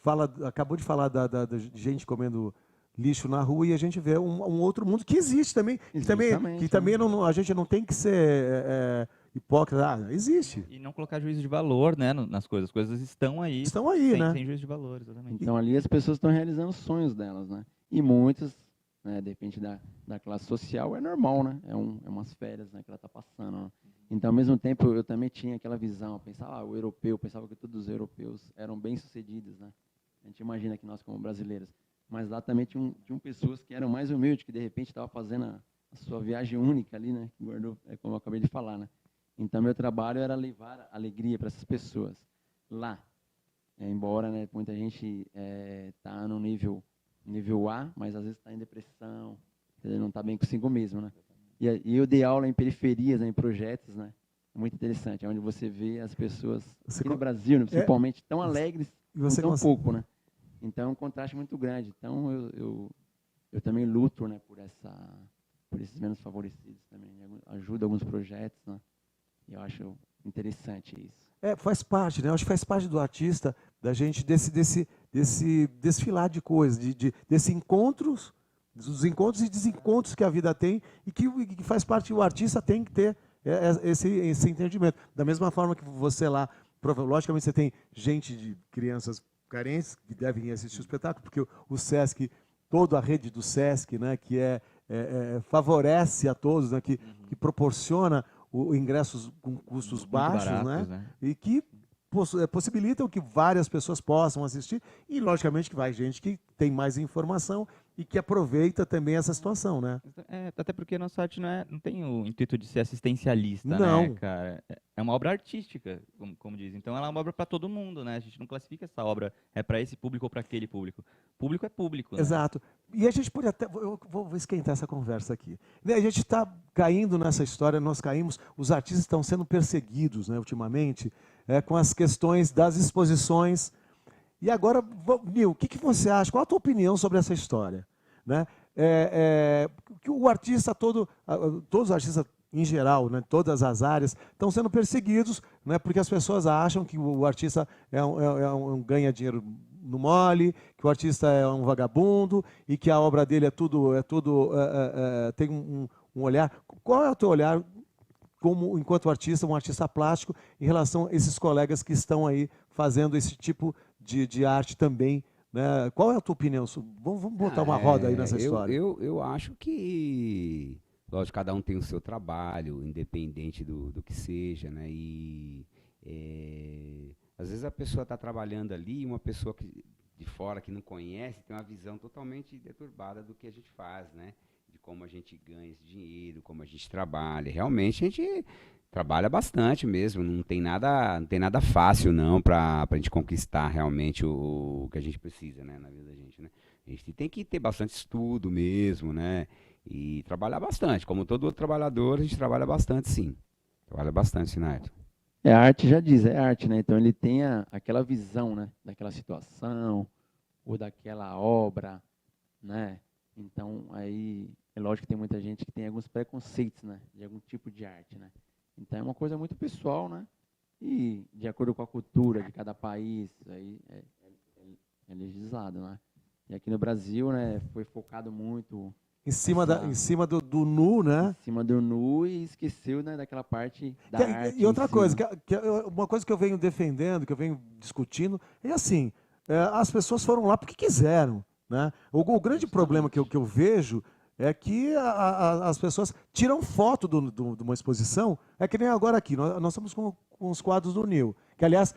acabou de falar da gente comendo lixo na rua e a gente vê um outro mundo que existe também, que também a gente não tem que ser hipócrita, existe. E não colocar juízo de valor, né, nas coisas. As coisas estão aí, né? Sem juízo de valor, exatamente. Então ali as pessoas estão realizando os sonhos delas, né? E muitas, né, depende da classe social, é normal, né? É umas férias, né, que ela está passando, né? Então, ao mesmo tempo, eu também tinha aquela visão, eu pensava que todos os europeus eram bem-sucedidos, né? A gente imagina que nós, como brasileiros, mas lá também tinham pessoas que eram mais humildes, que de repente estavam fazendo a sua viagem única ali, né? Que guardou, como eu acabei de falar, né? Então, meu trabalho era levar alegria para essas pessoas lá. Embora, né, muita gente está no nível A, mas às vezes está em depressão, não está bem consigo mesmo, né? E eu dei aula em periferias, né, em projetos, né? Muito interessante, onde você vê as pessoas aqui no Brasil, né, principalmente, tão alegres e tão pouco, né? Então, é um contraste muito grande. Então, eu também luto, né, por esses menos favorecidos também. Ajudo alguns projetos, né? E eu acho interessante isso. Faz parte, né? Eu acho que faz parte do artista, da gente, desse desfilar de coisas, desses encontros, dos encontros e desencontros que a vida tem e que faz parte, o artista tem que ter esse entendimento. Da mesma forma que você lá, logicamente você tem gente de crianças carentes que devem assistir o espetáculo, porque o Sesc, toda a rede do Sesc, né, que favorece a todos, né, que proporciona ingressos com custos muito baixos, baratos, né? E que possibilitam que várias pessoas possam assistir e, logicamente, que vai gente que tem mais informação e que aproveita também essa situação, né? Até porque a nossa arte não tem o intuito de ser assistencialista, não, né, cara? É uma obra artística, como diz. Então, ela é uma obra para todo mundo, né? A gente não classifica essa obra para esse público ou para aquele público. Público é público, né? Exato. E a gente pode até... Eu vou esquentar essa conversa aqui. A gente está caindo nessa história, nós caímos, os artistas estão sendo perseguidos, né, ultimamente, com as questões das exposições. E agora, Nil, o que você acha? Qual a tua opinião sobre essa história? Né? Que o artista todos os artistas em geral, né, todas as áreas, estão sendo perseguidos, né, porque as pessoas acham que o artista ganha dinheiro no mole, que o artista é um vagabundo e que a obra dele tem um olhar. Qual é o teu olhar como, enquanto artista, um artista plástico, em relação a esses colegas que estão aí fazendo esse tipo de arte também, né? Qual é a tua opinião? Vamos botar uma roda aí nessa história. Eu acho que, lógico, cada um tem o seu trabalho, independente do que seja, né? E às vezes a pessoa está trabalhando ali e uma pessoa de fora que não conhece tem uma visão totalmente deturbada do que a gente faz, né? De como a gente ganha esse dinheiro, como a gente trabalha. Realmente a gente trabalha bastante mesmo, não tem nada fácil não para a gente conquistar realmente o que a gente precisa, né, na vida da gente, né? A gente tem que ter bastante estudo mesmo, né? E trabalhar bastante, como todo outro trabalhador, a gente trabalha bastante, sim. Trabalha bastante, Sinarto. A arte já diz, é arte, né? Então ele tem aquela visão, né? Daquela situação ou daquela obra, né? Então aí é lógico que tem muita gente que tem alguns preconceitos, né? De algum tipo de arte, né? Então é uma coisa muito pessoal, né? E de acordo com a cultura de cada país, aí é legislado, né? E aqui no Brasil, né? Foi focado muito Em cima do nu, né? em cima do nu e esqueceu, né, daquela parte da arte. E outra em si, coisa, né? uma coisa que eu venho defendendo, que eu venho discutindo, é assim, as pessoas foram lá porque quiseram, né? O grande problema que eu vejo é que as pessoas tiram foto de uma exposição, é que nem agora aqui, nós estamos com os quadros do Nil, que aliás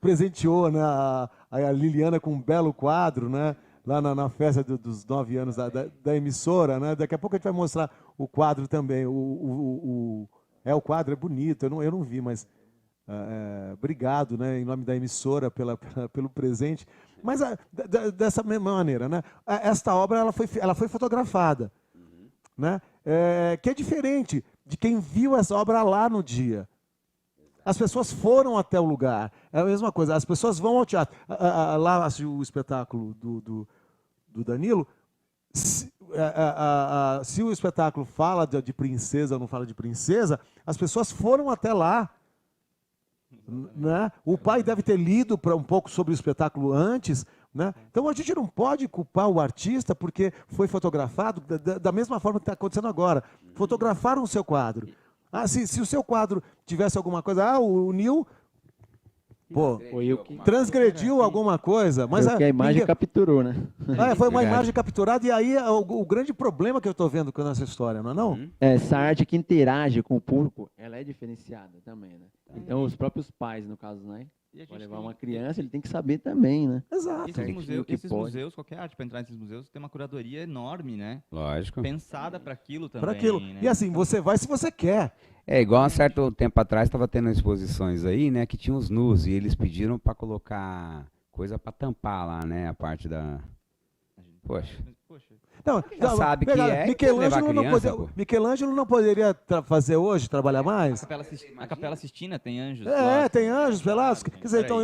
presenteou, né, a Liliana com um belo quadro, né? Lá na festa dos 9 anos da emissora, né? Daqui a pouco a gente vai mostrar o quadro também. O quadro é bonito, eu não vi, mas obrigado, né, em nome da emissora pelo presente. Mas dessa mesma maneira, né? Esta obra ela foi fotografada, né? Que é diferente de quem viu essa obra lá no dia. As pessoas foram até o lugar. É a mesma coisa. As pessoas vão ao teatro. Lá assistiu o espetáculo do Danilo. Se o espetáculo fala de princesa ou não fala de princesa, as pessoas foram até lá. Né? O pai deve ter lido um pouco sobre o espetáculo antes. Né? Então a gente não pode culpar o artista porque foi fotografado da mesma forma que está acontecendo agora. Fotografaram o seu quadro. Se o seu quadro tivesse alguma coisa, o Nil transgrediu alguma coisa, mas a imagem capturou, né? Foi uma imagem capturada e aí o grande problema que eu estou vendo com essa história, não é não? Essa arte que interage com o público, ela é diferenciada também, né? Então os próprios pais, no caso, né? Para levar uma criança, ele tem que saber também, né? Exato. Esses museus, qualquer arte para entrar nesses museus, tem uma curadoria enorme, né? Lógico. Pensada para aquilo também. Para aquilo. Né? E assim, você vai se você quer. Igual há um certo tempo atrás estava tendo exposições aí, né, que tinha os nus e eles pediram para colocar coisa para tampar lá, né, a parte da... Poxa. Não, Já sabe que Michelangelo não poderia fazer hoje, trabalhar mais? A Capela Sistina tem anjos. Tem anjos pelados. Quer dizer, então,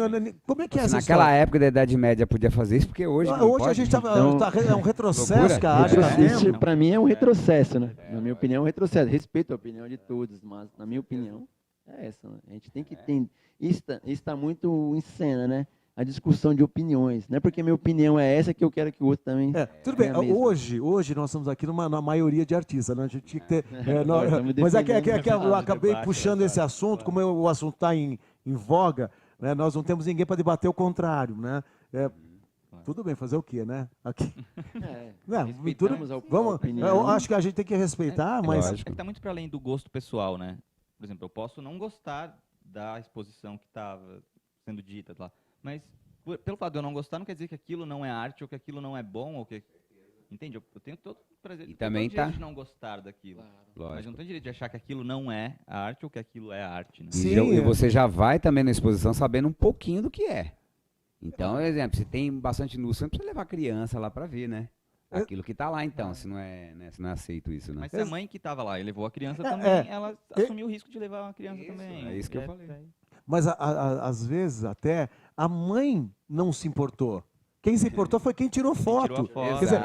como é que é essa Naquela história? época da Idade Média podia fazer isso, porque hoje não Hoje pode. a gente é um retrocesso que a arte está tendo. Para mim é um retrocesso, né? Na minha opinião é um retrocesso. Respeito a opinião de todos, mas na minha opinião é essa. Né? A gente tem que ter... Isso está muito em cena, né? A discussão de opiniões. Não é porque minha opinião é essa que eu quero que o outro também. Tudo bem, hoje nós estamos aqui na maioria de artistas, né? A gente tinha que ter. Mas é que eu acabei puxando esse assunto, como o assunto está em voga, né? Nós não temos ninguém para debater o contrário, né? Tudo bem, fazer o quê, né? Aqui. Respeitamos a opinião. Eu acho que a gente tem que respeitar, mas. É que está muito para além do gosto pessoal, né? Por exemplo, eu posso não gostar da exposição que estava sendo dita lá. Mas, pelo fato de eu não gostar, não quer dizer que aquilo não é arte, ou que aquilo não é bom, ou que... Entende? Eu tenho todo o prazer, e também todo o direito de não gostar daquilo. Claro. Mas eu não tenho direito de achar que aquilo não é arte, ou que aquilo é arte. Né? Sim, e você já vai também na exposição sabendo um pouquinho do que é. Então, por exemplo, se tem bastante nu, você não precisa levar a criança lá para ver, né? Aquilo que está lá, então, se não é aceito isso, né? Mas se a mãe que estava lá e levou a criança também, ela assumiu o risco de levar uma criança também. É isso que eu falei. Mas, às vezes, até, a mãe não se importou. Quem se importou foi quem tirou foto. Quer dizer,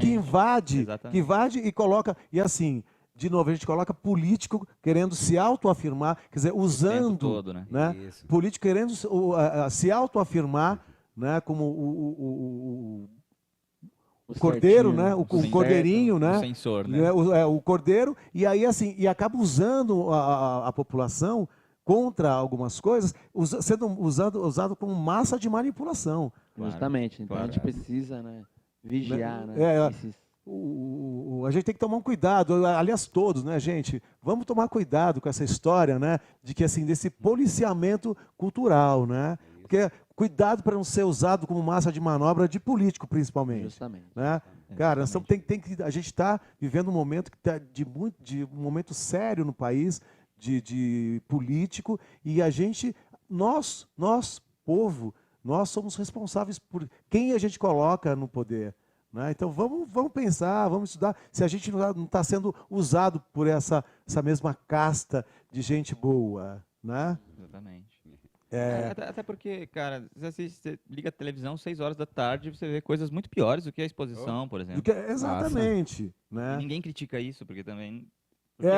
que invade e coloca... E assim, de novo, a gente coloca político querendo se autoafirmar, quer dizer, O tempo usando, todo, né? né? Isso. Político querendo se autoafirmar, né? Como o cordeiro, certinho, né? O Sim. cordeirinho, O né? sensor, né? Né, o cordeiro, e aí assim, e acaba usando a população contra algumas coisas, sendo usado como massa de manipulação. Claro, Justamente. Então claro. a gente precisa, né, vigiar, né? É, esses- a gente tem que tomar um cuidado, aliás, todos, né, gente? Vamos tomar cuidado com essa história, né? De que, assim, desse policiamento cultural, né? Porque cuidado para não ser usado como massa de manobra de político, principalmente. Justamente. Né? É, Cara, nós justamente. a gente está vivendo um momento que tá de um momento sério no país, de político, e a gente, nós, povo, nós somos responsáveis por quem a gente coloca no poder. Né? Então vamos pensar, vamos estudar se a gente não está sendo usado por essa mesma casta de gente boa. Né? Exatamente. É, Até porque, cara, você liga a televisão 6 horas da tarde, você vê coisas muito piores do que a exposição, por exemplo. exatamente. E Né? ninguém critica isso, porque também.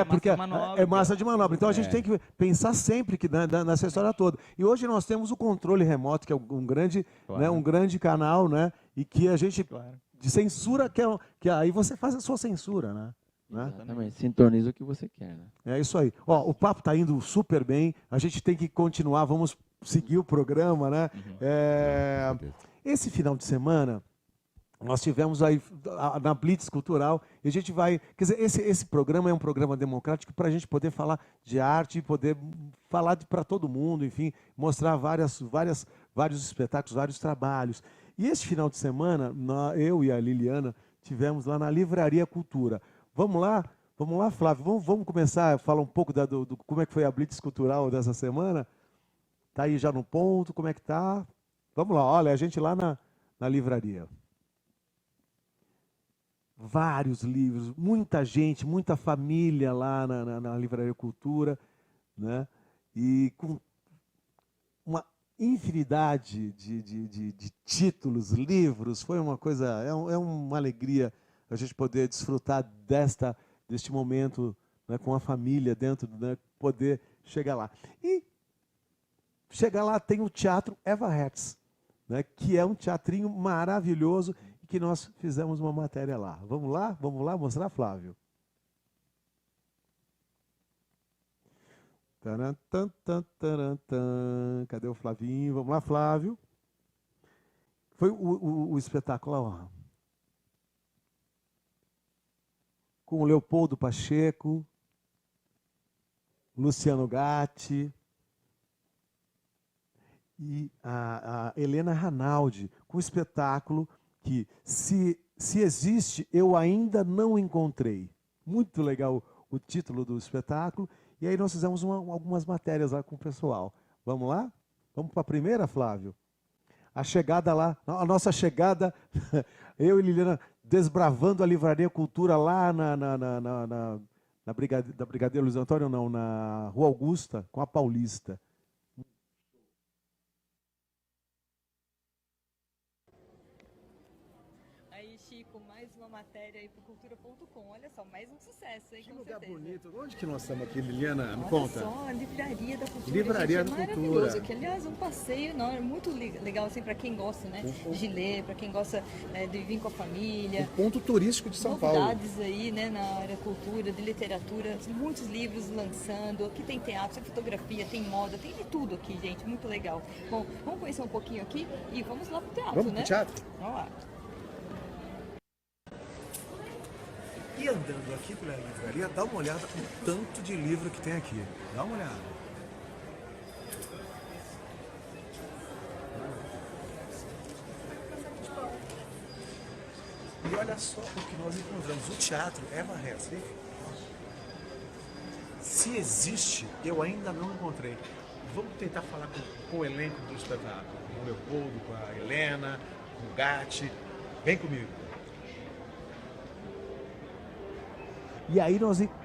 Porque massa de manobra, é massa cara. de manobra. Então a gente tem que pensar sempre que nessa história toda. E hoje nós temos o controle remoto, que é um grande, Claro. né, um grande canal, né, e que a gente Claro. de censura que aí você faz a sua censura, né? Exatamente. Sintoniza o que você quer, né? É isso aí. Ó, o papo está indo super bem. A gente tem que continuar. Vamos seguir o programa, né? Esse final de semana nós tivemos aí na Blitz Cultural, e a gente vai... Quer dizer, esse programa é um programa democrático para a gente poder falar de arte e poder falar para todo mundo, enfim, mostrar vários espetáculos, vários trabalhos. E esse final de semana, eu e a Liliana tivemos lá na Livraria Cultura. Vamos lá, Flávio, vamos começar a falar um pouco do como é que foi a Blitz Cultural dessa semana? Está aí já no ponto, como é que está? Vamos lá, olha, a gente lá na livraria. Vários livros, muita gente, muita família lá na Livraria Cultura, né? E com uma infinidade de títulos, livros, foi uma coisa, é uma alegria a gente poder desfrutar deste momento, né, com a família dentro, né, poder chegar lá. E chegar lá tem o Teatro Eva Hertz, né, que é um teatrinho maravilhoso, que nós fizemos uma matéria lá. Vamos lá mostrar, Flávio. Taran, tan, tan, taran, tan. Cadê o Flavinho? Vamos lá, Flávio. Foi o espetáculo, ó, com o Leopoldo Pacheco, Luciano Gatti e a Helena Ranaldi, com o espetáculo que se existe, eu ainda não encontrei. Muito legal o título do espetáculo. E aí nós fizemos algumas matérias lá com o pessoal. Vamos lá? Vamos para a primeira, Flávio? A chegada lá, a nossa chegada, eu e Liliana desbravando a Livraria Cultura lá na Brigadeiro Luiz Antônio, não, na Rua Augusta, com a Paulista. Aí, Chico, mais uma matéria aí pro cultura.com. Olha só, mais um sucesso, hein? Que com lugar certeza. bonito. Onde que nós estamos aqui, Liliana? Me Olha conta. só, a Livraria da Cultura. Livraria gente, da é Cultura. maravilhoso. Que, aliás, um passeio não, é muito legal assim, para quem gosta, né? De ler, para quem gosta, né, de vir com a família. Ponto turístico de São Paulo. Novidades aí, né, na área cultura, de literatura, muitos livros lançando. Aqui tem teatro, tem fotografia, tem moda, tem de tudo aqui, gente. Muito legal. Bom, vamos conhecer um pouquinho aqui e vamos lá pro teatro, Vamos né? pro teatro? Vamos lá. E andando aqui pela livraria, dá uma olhada no tanto de livro que tem aqui. Dá uma olhada. E olha só o que nós encontramos. O teatro Eva Hertz. Se existe, eu ainda não encontrei. Vamos tentar falar com o elenco do espetáculo. Com o Leopoldo, com a Helena, com o Gatti. Vem comigo. E aí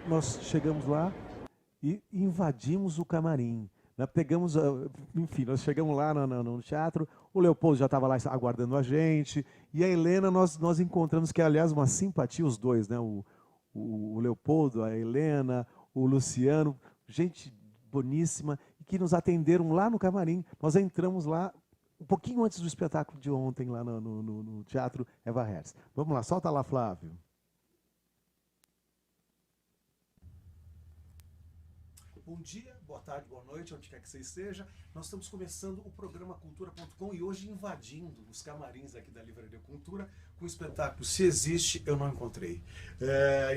nós chegamos lá e invadimos o camarim. Né? Pegamos, enfim, nós chegamos lá no teatro, o Leopoldo já estava lá aguardando a gente, e a Helena nós encontramos, que é, aliás, uma simpatia, os dois, né? O o Leopoldo, a Helena, o Luciano, gente boníssima, que nos atenderam lá no camarim. Nós entramos lá um pouquinho antes do espetáculo de ontem, lá no Teatro Eva Herz. Vamos lá, solta lá, Flávio. Bom dia, boa tarde, boa noite, onde quer que você esteja. Nós estamos começando o programa Cultura.com e hoje invadindo os camarins aqui da Livraria Cultura com o espetáculo Se Existe, Eu Não Encontrei.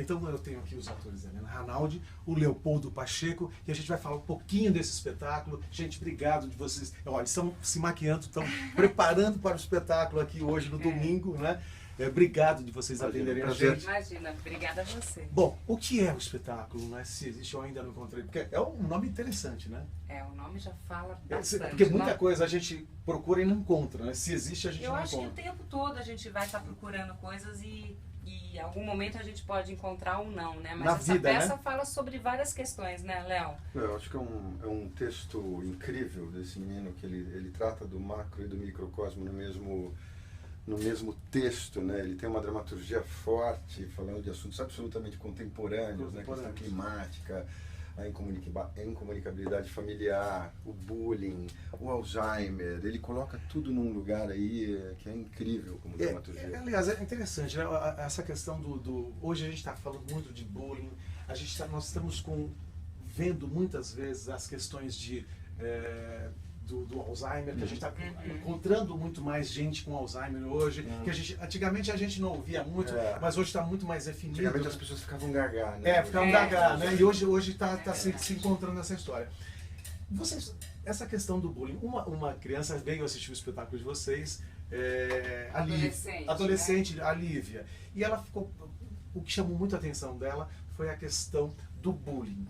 Então eu tenho aqui os atores Helena Ranaldi, o Leopoldo Pacheco, e a gente vai falar um pouquinho desse espetáculo. Gente, obrigado de vocês. Olha, estão se maquiando, estão preparando para o espetáculo aqui hoje no domingo, né? Obrigado de vocês atenderem a gente. Imagina, obrigada a você. Bom, o que é o espetáculo, né? Se Existe, eu ainda não encontrei. Porque é um nome interessante, né? O nome já fala bastante. Porque muita coisa a gente procura e não encontra, né? Se existe, a gente não encontra. Eu acho que o tempo todo a gente vai estar procurando coisas e em algum momento a gente pode encontrar ou não, né? Mas Na essa vida, peça né? fala sobre várias questões, né, Léo? Eu acho que é um texto incrível desse menino, que ele trata do macro e do microcosmo no mesmo texto, né? Ele tem uma dramaturgia forte, falando de assuntos absolutamente contemporâneos, né? A questão climática, a incomunicabilidade familiar, o bullying, o Alzheimer. Ele coloca tudo num lugar aí que é incrível como dramaturgia. Aliás, é interessante, né? Essa questão hoje a gente está falando muito de bullying, nós estamos vendo muitas vezes as questões do Alzheimer, que a gente está encontrando muito mais gente com Alzheimer hoje, que antigamente a gente não ouvia muito, mas hoje está muito mais definido. Antigamente as pessoas ficavam gaga, né? Ficavam gaga, né? E hoje está se encontrando essa história. Essa questão do bullying, uma criança veio assistir o espetáculo de vocês, adolescente, né? A Lívia, e ela ficou, o que chamou muito a atenção dela foi a questão do bullying.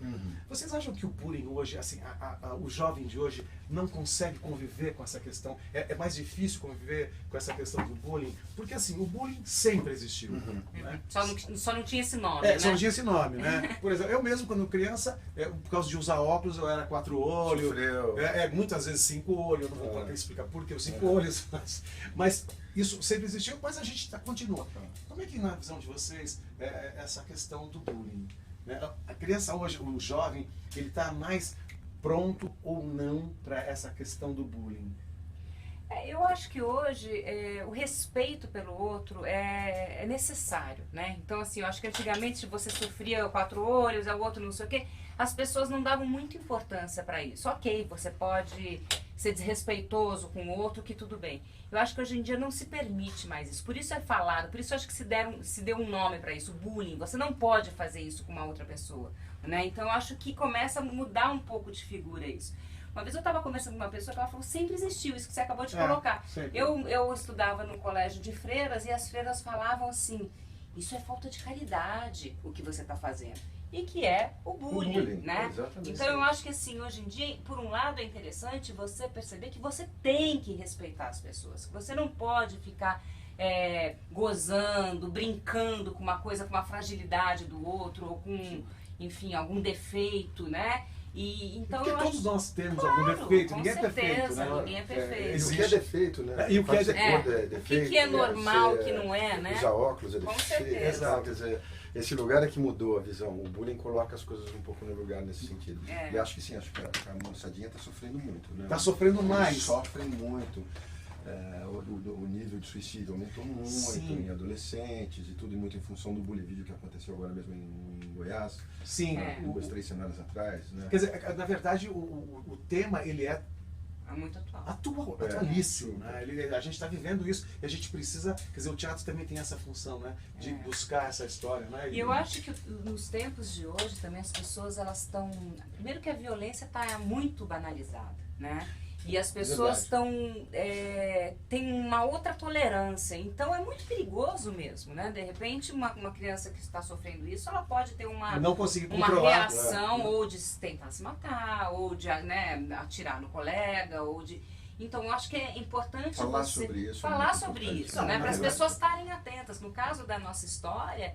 Vocês acham que o bullying hoje, assim, o jovem de hoje não consegue conviver com essa questão? É mais difícil conviver com essa questão do bullying? Porque, assim, o bullying sempre existiu. Né? Só não tinha esse nome, né? Só não tinha esse nome, né? Por exemplo, eu mesmo, quando criança, por causa de usar óculos, eu era 4 olhos. Sofreu. Muitas vezes 5 olhos. Eu não vou explicar por que os 5 olhos. Mas isso sempre existiu, mas a gente continua. Como é que, na visão de vocês, essa questão do bullying? A criança hoje, o jovem, ele está mais pronto ou não para essa questão do bullying? Eu acho que hoje o respeito pelo outro é necessário, né? Então, assim, eu acho que antigamente se você sofria 4 olhos, o outro não sei o quê, as pessoas não davam muita importância para isso. Ok, você pode ser desrespeitoso com o outro, que tudo bem. Eu acho que hoje em dia não se permite mais isso. Por isso é falado, por isso eu acho que se deu um nome para isso, bullying. Você não pode fazer isso com uma outra pessoa, né? Então eu acho que começa a mudar um pouco de figura isso. Uma vez eu estava conversando com uma pessoa que ela falou, sempre existiu isso que você acabou de colocar. Eu estudava no colégio de freiras e as freiras falavam assim, isso é falta de caridade o que você está fazendo. E que é o bullying, né? Exatamente. Então eu acho que assim, hoje em dia, por um lado é interessante você perceber que você tem que respeitar as pessoas. Que você não pode ficar gozando, brincando com uma coisa, com uma fragilidade do outro, ou com, enfim, algum defeito, né? Então, porque todos nós temos algum defeito, ninguém é perfeito, né? Ninguém é perfeito. E o que é defeito, né? E o que é defeito, o que é normal, o que não é, né? Usar óculos é Com defeito. certeza. Exato, quer dizer, esse lugar é que mudou a visão. O bullying coloca as coisas um pouco no lugar nesse sentido. E acho que sim, acho que a moçadinha está sofrendo muito, né? Está sofrendo mais. Eles sofrem muito. O nível de suicídio aumentou muito em adolescentes e tudo, e muito em função do bullying, vídeo que aconteceu agora mesmo em Goiás. Sim. 2, 3 semanas atrás, né? Quer dizer, na verdade, o tema, ele é muito atual. Atualíssimo, né? A gente está vivendo isso e a gente precisa, quer dizer, o teatro também tem essa função, né? De buscar essa história, né? E eu acho que nos tempos de hoje também as pessoas, elas estão... Primeiro que a violência está muito banalizada, né? E as pessoas têm uma outra tolerância. Então é muito perigoso mesmo, né? De repente, uma criança que está sofrendo isso, ela pode ter uma reação ou de tentar se matar, ou de atirar no colega, ou de... Então eu acho que é importante falar sobre isso, né? Para as pessoas estarem atentas. No caso da nossa história,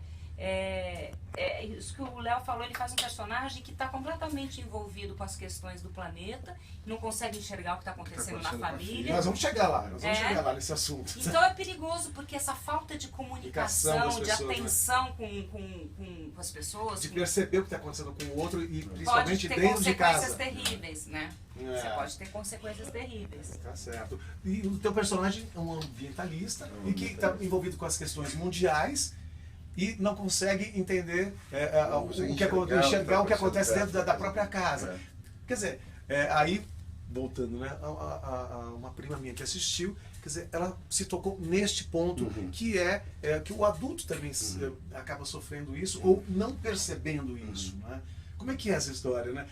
Isso que o Léo falou, ele faz um personagem que está completamente envolvido com as questões do planeta, não consegue enxergar o que está acontecendo na família. Nós vamos chegar lá, nesse assunto. Então é perigoso, porque essa falta de comunicação, de atenção com as pessoas... De perceber o que está acontecendo com o outro e pode principalmente ter dentro de casa. consequências terríveis, né? Você pode ter consequências terríveis. Tá certo. E o teu personagem é um ambientalista e que está envolvido com as questões mundiais e não consegue entender enxergar o que acontece dentro da própria casa. Quer dizer, aí, voltando, né, uma prima minha que assistiu, quer dizer, ela se tocou neste ponto, que é que o adulto também acaba sofrendo isso ou não percebendo isso, né? Como é que é essa história, né?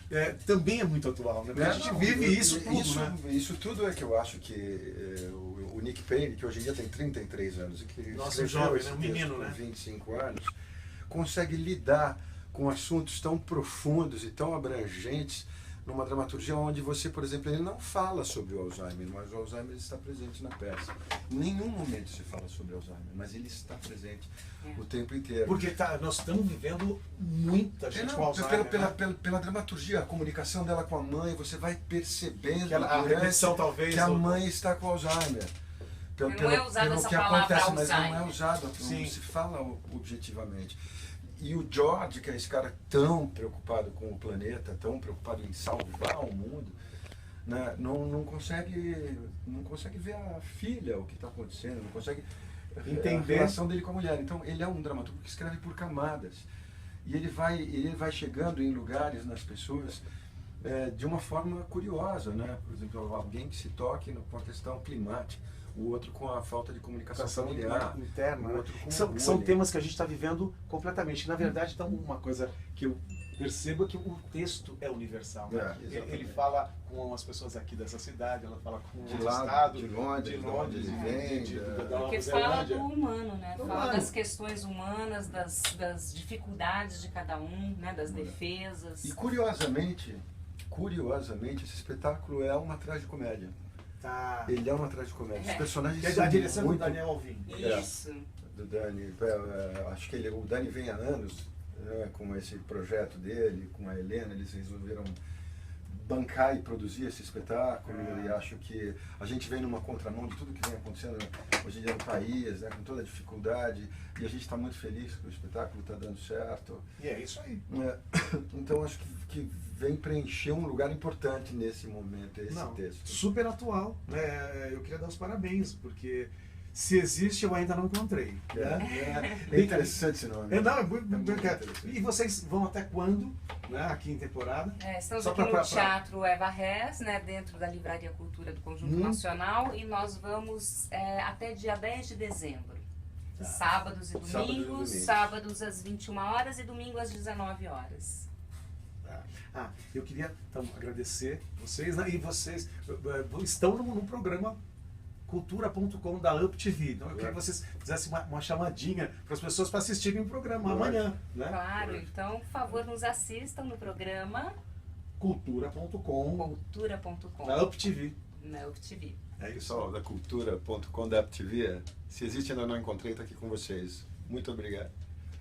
Também é muito atual, né? A gente vive isso tudo, né? Isso tudo é que eu acho que o Nick Payne, que hoje em dia tem 33 anos, e que nossa, jovem, né? Um menino, né? 25 anos, consegue lidar com assuntos tão profundos e tão abrangentes numa dramaturgia onde você, por exemplo, ele não fala sobre o Alzheimer, mas o Alzheimer está presente na peça. Em nenhum momento se fala sobre o Alzheimer, mas ele está presente o tempo inteiro. Porque nós estamos vivendo muita gente com Alzheimer. Pela dramaturgia, a comunicação dela com a mãe, você vai percebendo a repetição, talvez, que a mãe está com Alzheimer. Não é usada essa que palavra acontece, mas Alzheimer. não é usado, não se fala objetivamente. E o George, que é esse cara tão preocupado com o planeta, tão preocupado em salvar o mundo, né, não consegue ver a filha, o que está acontecendo, não consegue entender a relação dele com a mulher. Então ele é um dramaturgo que escreve por camadas. E ele vai chegando em lugares, nas pessoas, de uma forma curiosa, né? Por exemplo, alguém que se toque com a questão climática, o outro com a falta de comunicação familiar interna, o outro com são temas que a gente está vivendo completamente. Na verdade, então, uma coisa que eu percebo é que o texto é universal, né? Ele fala com as pessoas aqui dessa cidade, ela fala com o estado, de Londres, porque fala do humano, né? Fala das questões humanas, das dificuldades de cada um, né? Das defesas. E curiosamente, esse espetáculo é uma tragicomédia. Ele é uma tragicomédia. Os personagens são a direção muito... do Daniel Alvim. Isso. Do Dani. Acho que o Dani vem há anos, né, com esse projeto dele, com a Helena, eles resolveram bancar e produzir esse espetáculo. E acho que a gente vem numa contramão de tudo que vem acontecendo hoje em dia no país, né, com toda a dificuldade. E a gente está muito feliz que o espetáculo está dando certo. E é isso aí. Então acho que vem preencher um lugar importante nesse momento, esse texto. Super atual, né? Eu queria dar os parabéns, porque se existe eu ainda não encontrei. É interessante esse nome. É muito interessante. E vocês vão até quando, né, aqui em temporada? Estamos aqui no Teatro Eva Rez, né, dentro da Livraria Cultura do Conjunto Nacional, e nós vamos até dia 10 de dezembro. Sábados e domingos, sábados às 21 horas e domingo às 19 horas. Eu queria então agradecer vocês, né? E vocês estão no programa cultura.com da UpTV. Então eu queria que vocês fizessem uma chamadinha para as pessoas para assistirem o programa amanhã, né? Claro, então por favor nos assistam no programa cultura.com da UpTV. Na UpTV. É isso. Pessoal da cultura.com da UpTV, se existe ainda não encontrei, está aqui com vocês. Muito obrigado.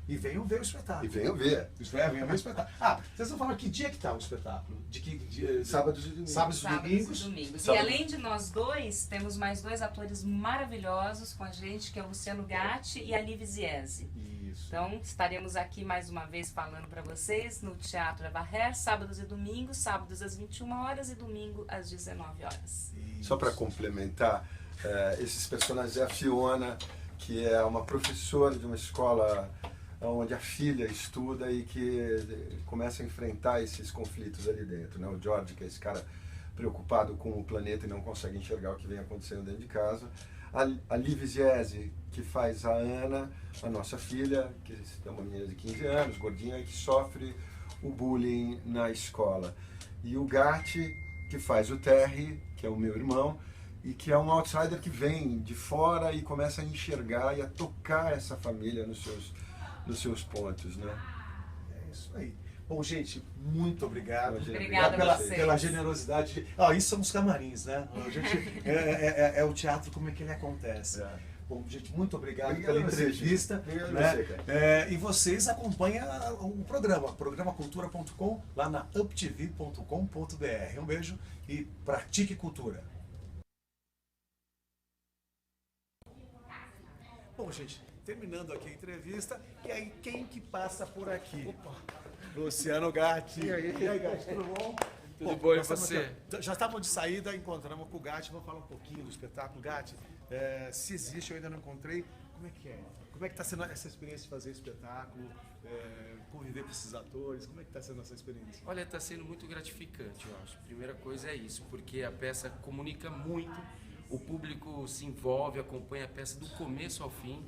E venham ver o espetáculo. E venham ver. Venham ver o espetáculo. Vocês vão falar que dia que está o espetáculo? De que dia? Sábados e domingos. Sábados e domingos. E além de nós dois, temos mais dois atores maravilhosos com a gente, que é o Luciano Gatti e a Liv Ziese. Isso. Então, estaremos aqui mais uma vez falando para vocês no Teatro Eva Rez, sábados e domingos, sábados às 21 horas e domingo às 19 horas. Isso. Só para complementar, esses personagens é a Fiona, que é uma professora de uma escola onde a filha estuda e que começa a enfrentar esses conflitos ali dentro, né? O George, que é esse cara preocupado com o planeta e não consegue enxergar o que vem acontecendo dentro de casa. A Liv Ziese, que faz a Ana, a nossa filha, que é uma menina de 15 anos, gordinha, e que sofre o bullying na escola. E o Gatti, que faz o Terry, que é o meu irmão, e que é um outsider que vem de fora e começa a enxergar e a tocar essa família nos seus pontos, né? É isso aí. Bom, gente, muito obrigado. Obrigada pela generosidade. Isso são os camarins, né? A gente, é o teatro, como é que ele acontece. Bom, gente, muito obrigado Obrigado pela a você, entrevista. Chico. Obrigado né? a você, cara. E vocês acompanham o programacultura.com, lá na uptv.com.br. Um beijo e pratique cultura. Bom, gente, terminando aqui a entrevista, e aí quem que passa por aqui? Luciano Gatti. E aí, Gatti, tudo bom? Tudo bom, e nós estamos você? aqui, já estávamos de saída, encontramos com o Gatti, vamos falar um pouquinho do espetáculo. Gatti, se existe, eu ainda não encontrei, como é que é? Como é que está sendo essa experiência de fazer espetáculo, conviver com esses atores, como é que está sendo essa experiência? Olha, está sendo muito gratificante, eu acho. Primeira coisa é isso, porque a peça comunica muito, o público se envolve, acompanha a peça do começo ao fim.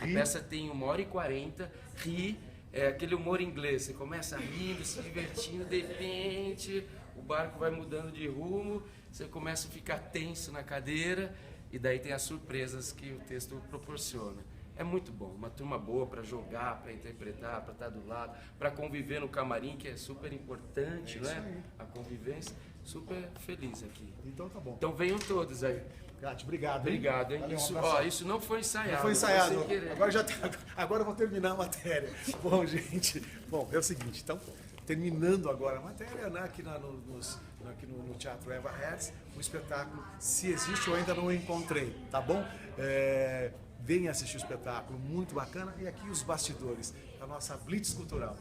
A peça tem 1h40, ri, é aquele humor inglês, você começa rindo, se divertindo, de repente o barco vai mudando de rumo, você começa a ficar tenso na cadeira e daí tem as surpresas que o texto proporciona. É muito bom, uma turma boa para jogar, para interpretar, para estar do lado, para conviver no camarim, que é super importante, né? A convivência, super feliz aqui. Então tá bom. Então venham todos aí. Gatti, obrigado. Obrigado, hein? Valeu, Isso, abraço. isso não foi ensaiado. Não foi ensaiado. sem querer. Agora eu vou terminar a matéria. Bom, gente, é o seguinte, então, terminando agora a matéria, né, aqui no Teatro Eva Hertz, o espetáculo Se Existe Eu Ainda Não Encontrei, tá bom? Venha assistir o espetáculo, muito bacana. E aqui os bastidores da nossa Blitz Cultural.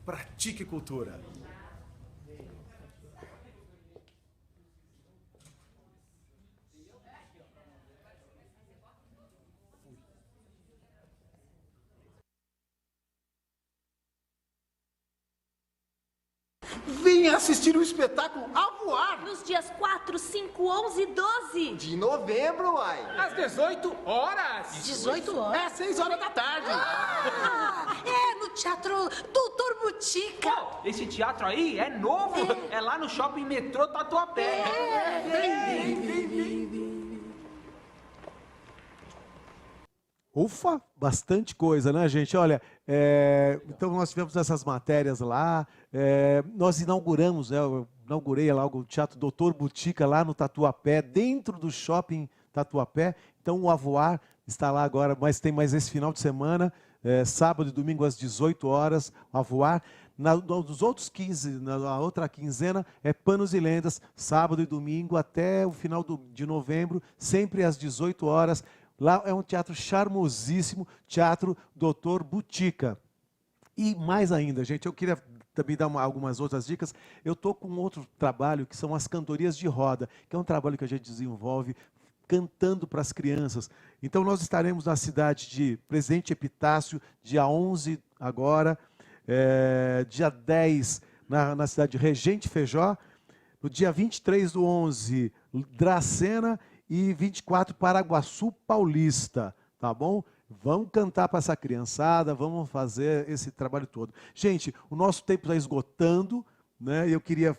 Pratique cultura. Venha assistir o espetáculo A Voar! Nos dias 4, 5, 11 e 12 de novembro, uai! Às 18 horas! 18 horas? É 6 horas da tarde! No Teatro Doutor Butica. Pô, esse teatro aí é novo! É lá no Shopping Metrô Tatuapé! Ufa, bastante coisa, né, gente? Olha, então nós tivemos essas matérias lá, nós inauguramos, eu inaugurei lá o Teatro Doutor Butica, lá no Tatuapé, dentro do Shopping Tatuapé. Então o A Voar está lá agora, mas tem mais esse final de semana, sábado e domingo às 18 horas, A Voar. Nos outros 15, na outra quinzena, é Panos e Lendas, sábado e domingo até o final de novembro, sempre às 18 horas. Lá é um teatro charmosíssimo, Teatro Doutor Butica. E mais ainda, gente, eu queria também dar algumas outras dicas. Eu estou com outro trabalho, que são as cantorias de roda, que é um trabalho que a gente desenvolve cantando para as crianças. Então nós estaremos na cidade de Presidente Epitácio, dia 11 agora, dia 10 na cidade de Regente Feijó, no dia 23/11, Dracena, e 24, Paraguaçu Paulista, tá bom? Vamos cantar para essa criançada, vamos fazer esse trabalho todo. Gente, o nosso tempo está esgotando, né? Eu queria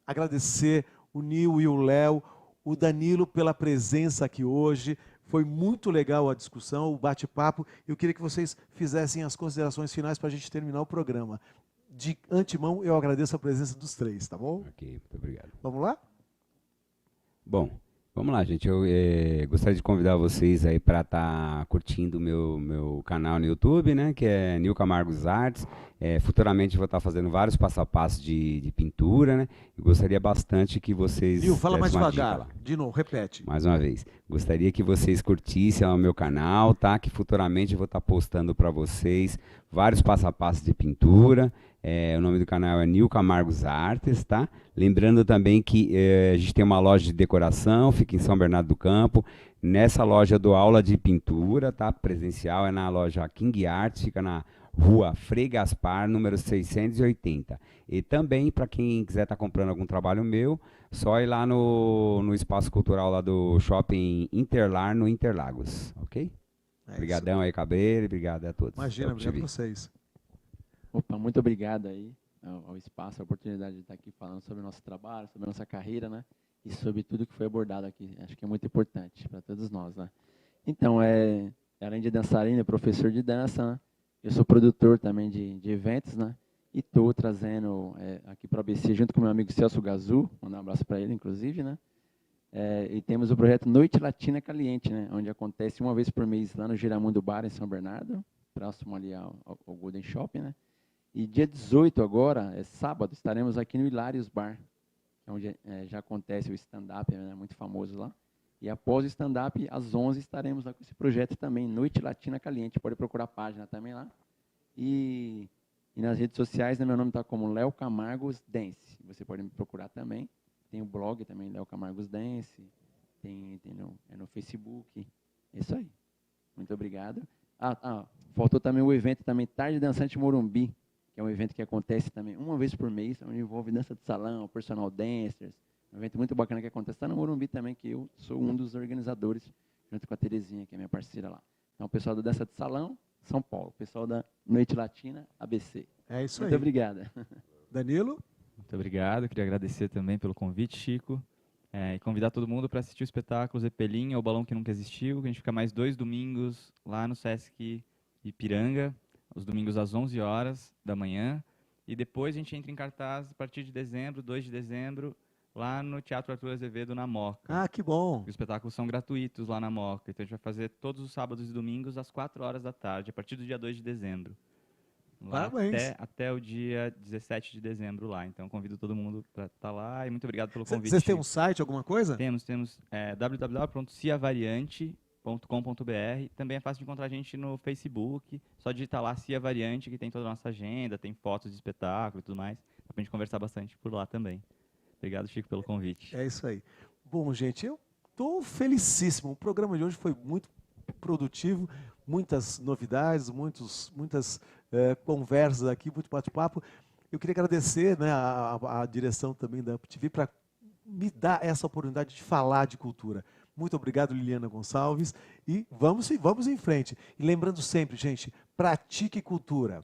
agradecer o Nil e o Léo, o Danilo pela presença aqui hoje. Foi muito legal a discussão, o bate-papo. Eu queria que vocês fizessem as considerações finais para a gente terminar o programa. De antemão, eu agradeço a presença dos três, tá bom? Ok, muito obrigado. Vamos lá? Bom, vamos lá, gente. Eu gostaria de convidar vocês aí para estar curtindo o meu canal no YouTube, né? Que é Nil Camargos Artes. Futuramente vou estar fazendo vários passo a passo de pintura, né? Eu gostaria bastante que vocês... Nil, fala mais dessem uma devagar. dica lá. De novo, repete. Mais uma vez. Gostaria que vocês curtissem o meu canal, tá? Que futuramente eu vou estar postando para vocês vários passo a passo de pintura. O nome do canal é Nil Camargos Artes, tá? Lembrando também que a gente tem uma loja de decoração, fica em São Bernardo do Campo. Nessa loja eu dou aula de pintura, tá? Presencial, é na loja King Arts, fica na Rua Frei Gaspar, número 680. E também, para quem quiser estar comprando algum trabalho meu, só ir lá no espaço cultural lá do Shopping Interlar, no Interlagos, ok? Obrigadão aí, Cabreiro, obrigado a todos. Imagina, obrigado a vocês. Opa, muito obrigado aí ao espaço, a oportunidade de estar aqui falando sobre o nosso trabalho, sobre a nossa carreira, né? E sobre tudo que foi abordado aqui. Acho que é muito importante para todos nós, né? Então, além de dançarino, professor de dança, né? Eu sou produtor também de eventos, né? E estou trazendo aqui para o ABC, junto com meu amigo Celso Gazu, mandar um abraço para ele, inclusive, né? E temos o projeto Noite Latina Caliente, né? Onde acontece uma vez por mês lá no Giramundo Bar, em São Bernardo, próximo ali ao Golden Shopping, né? E dia 18 agora, sábado, estaremos aqui no Hilários Bar, onde já acontece o stand-up, né? Muito famoso lá. E após o stand-up, às 11 estaremos lá com esse projeto também, Noite Latina Caliente. Pode procurar a página também lá. E nas redes sociais, né, meu nome está como Léo Camargos Dance. Você pode me procurar também. Tem o blog também, Léo Camargos Dance. Tem no Facebook. É isso aí. Muito obrigado. Faltou também o evento também, Tarde Dançante Morumbi, que é um evento que acontece também uma vez por mês, onde envolve dança de salão, personal dancers. Um evento muito bacana que acontece. Está no Morumbi também, que eu sou um dos organizadores, junto com a Terezinha, que é minha parceira lá. Então, o pessoal da dança de salão, São Paulo. O pessoal da Noite Latina, ABC. É isso aí. Muito obrigado. Danilo? Muito obrigado. Queria agradecer também pelo convite, Chico. E convidar todo mundo para assistir o espetáculo Zeppelin, o Balão que Nunca Existiu, que a gente fica mais 2 domingos lá no Sesc Ipiranga, os domingos às 11 horas da manhã. E depois a gente entra em cartaz a partir de dezembro, 2 de dezembro, lá no Teatro Arthur Azevedo, na Moca. Ah, que bom! Os espetáculos são gratuitos lá na Moca. Então a gente vai fazer todos os sábados e domingos às 4 horas da tarde, a partir do dia 2 de dezembro. Lá parabéns! Até o dia 17 de dezembro lá. Então convido todo mundo para estar lá e muito obrigado pelo convite. Vocês têm um site, alguma coisa? Temos www.ciavariante.com.br. Também é fácil de encontrar a gente no Facebook. Só digitar lá Cia Variante, que tem toda a nossa agenda, tem fotos de espetáculo e tudo mais. Dá pra gente conversar bastante por lá também. Obrigado, Chico, pelo convite. É isso aí. Bom, gente, eu estou felicíssimo. O programa de hoje foi muito produtivo, muitas novidades, muitas conversas aqui, muito bate-papo. Eu queria agradecer, né, a direção também da UpTV para me dar essa oportunidade de falar de cultura. Muito obrigado, Liliana Gonçalves. E vamos em frente. E lembrando sempre, gente, pratique cultura.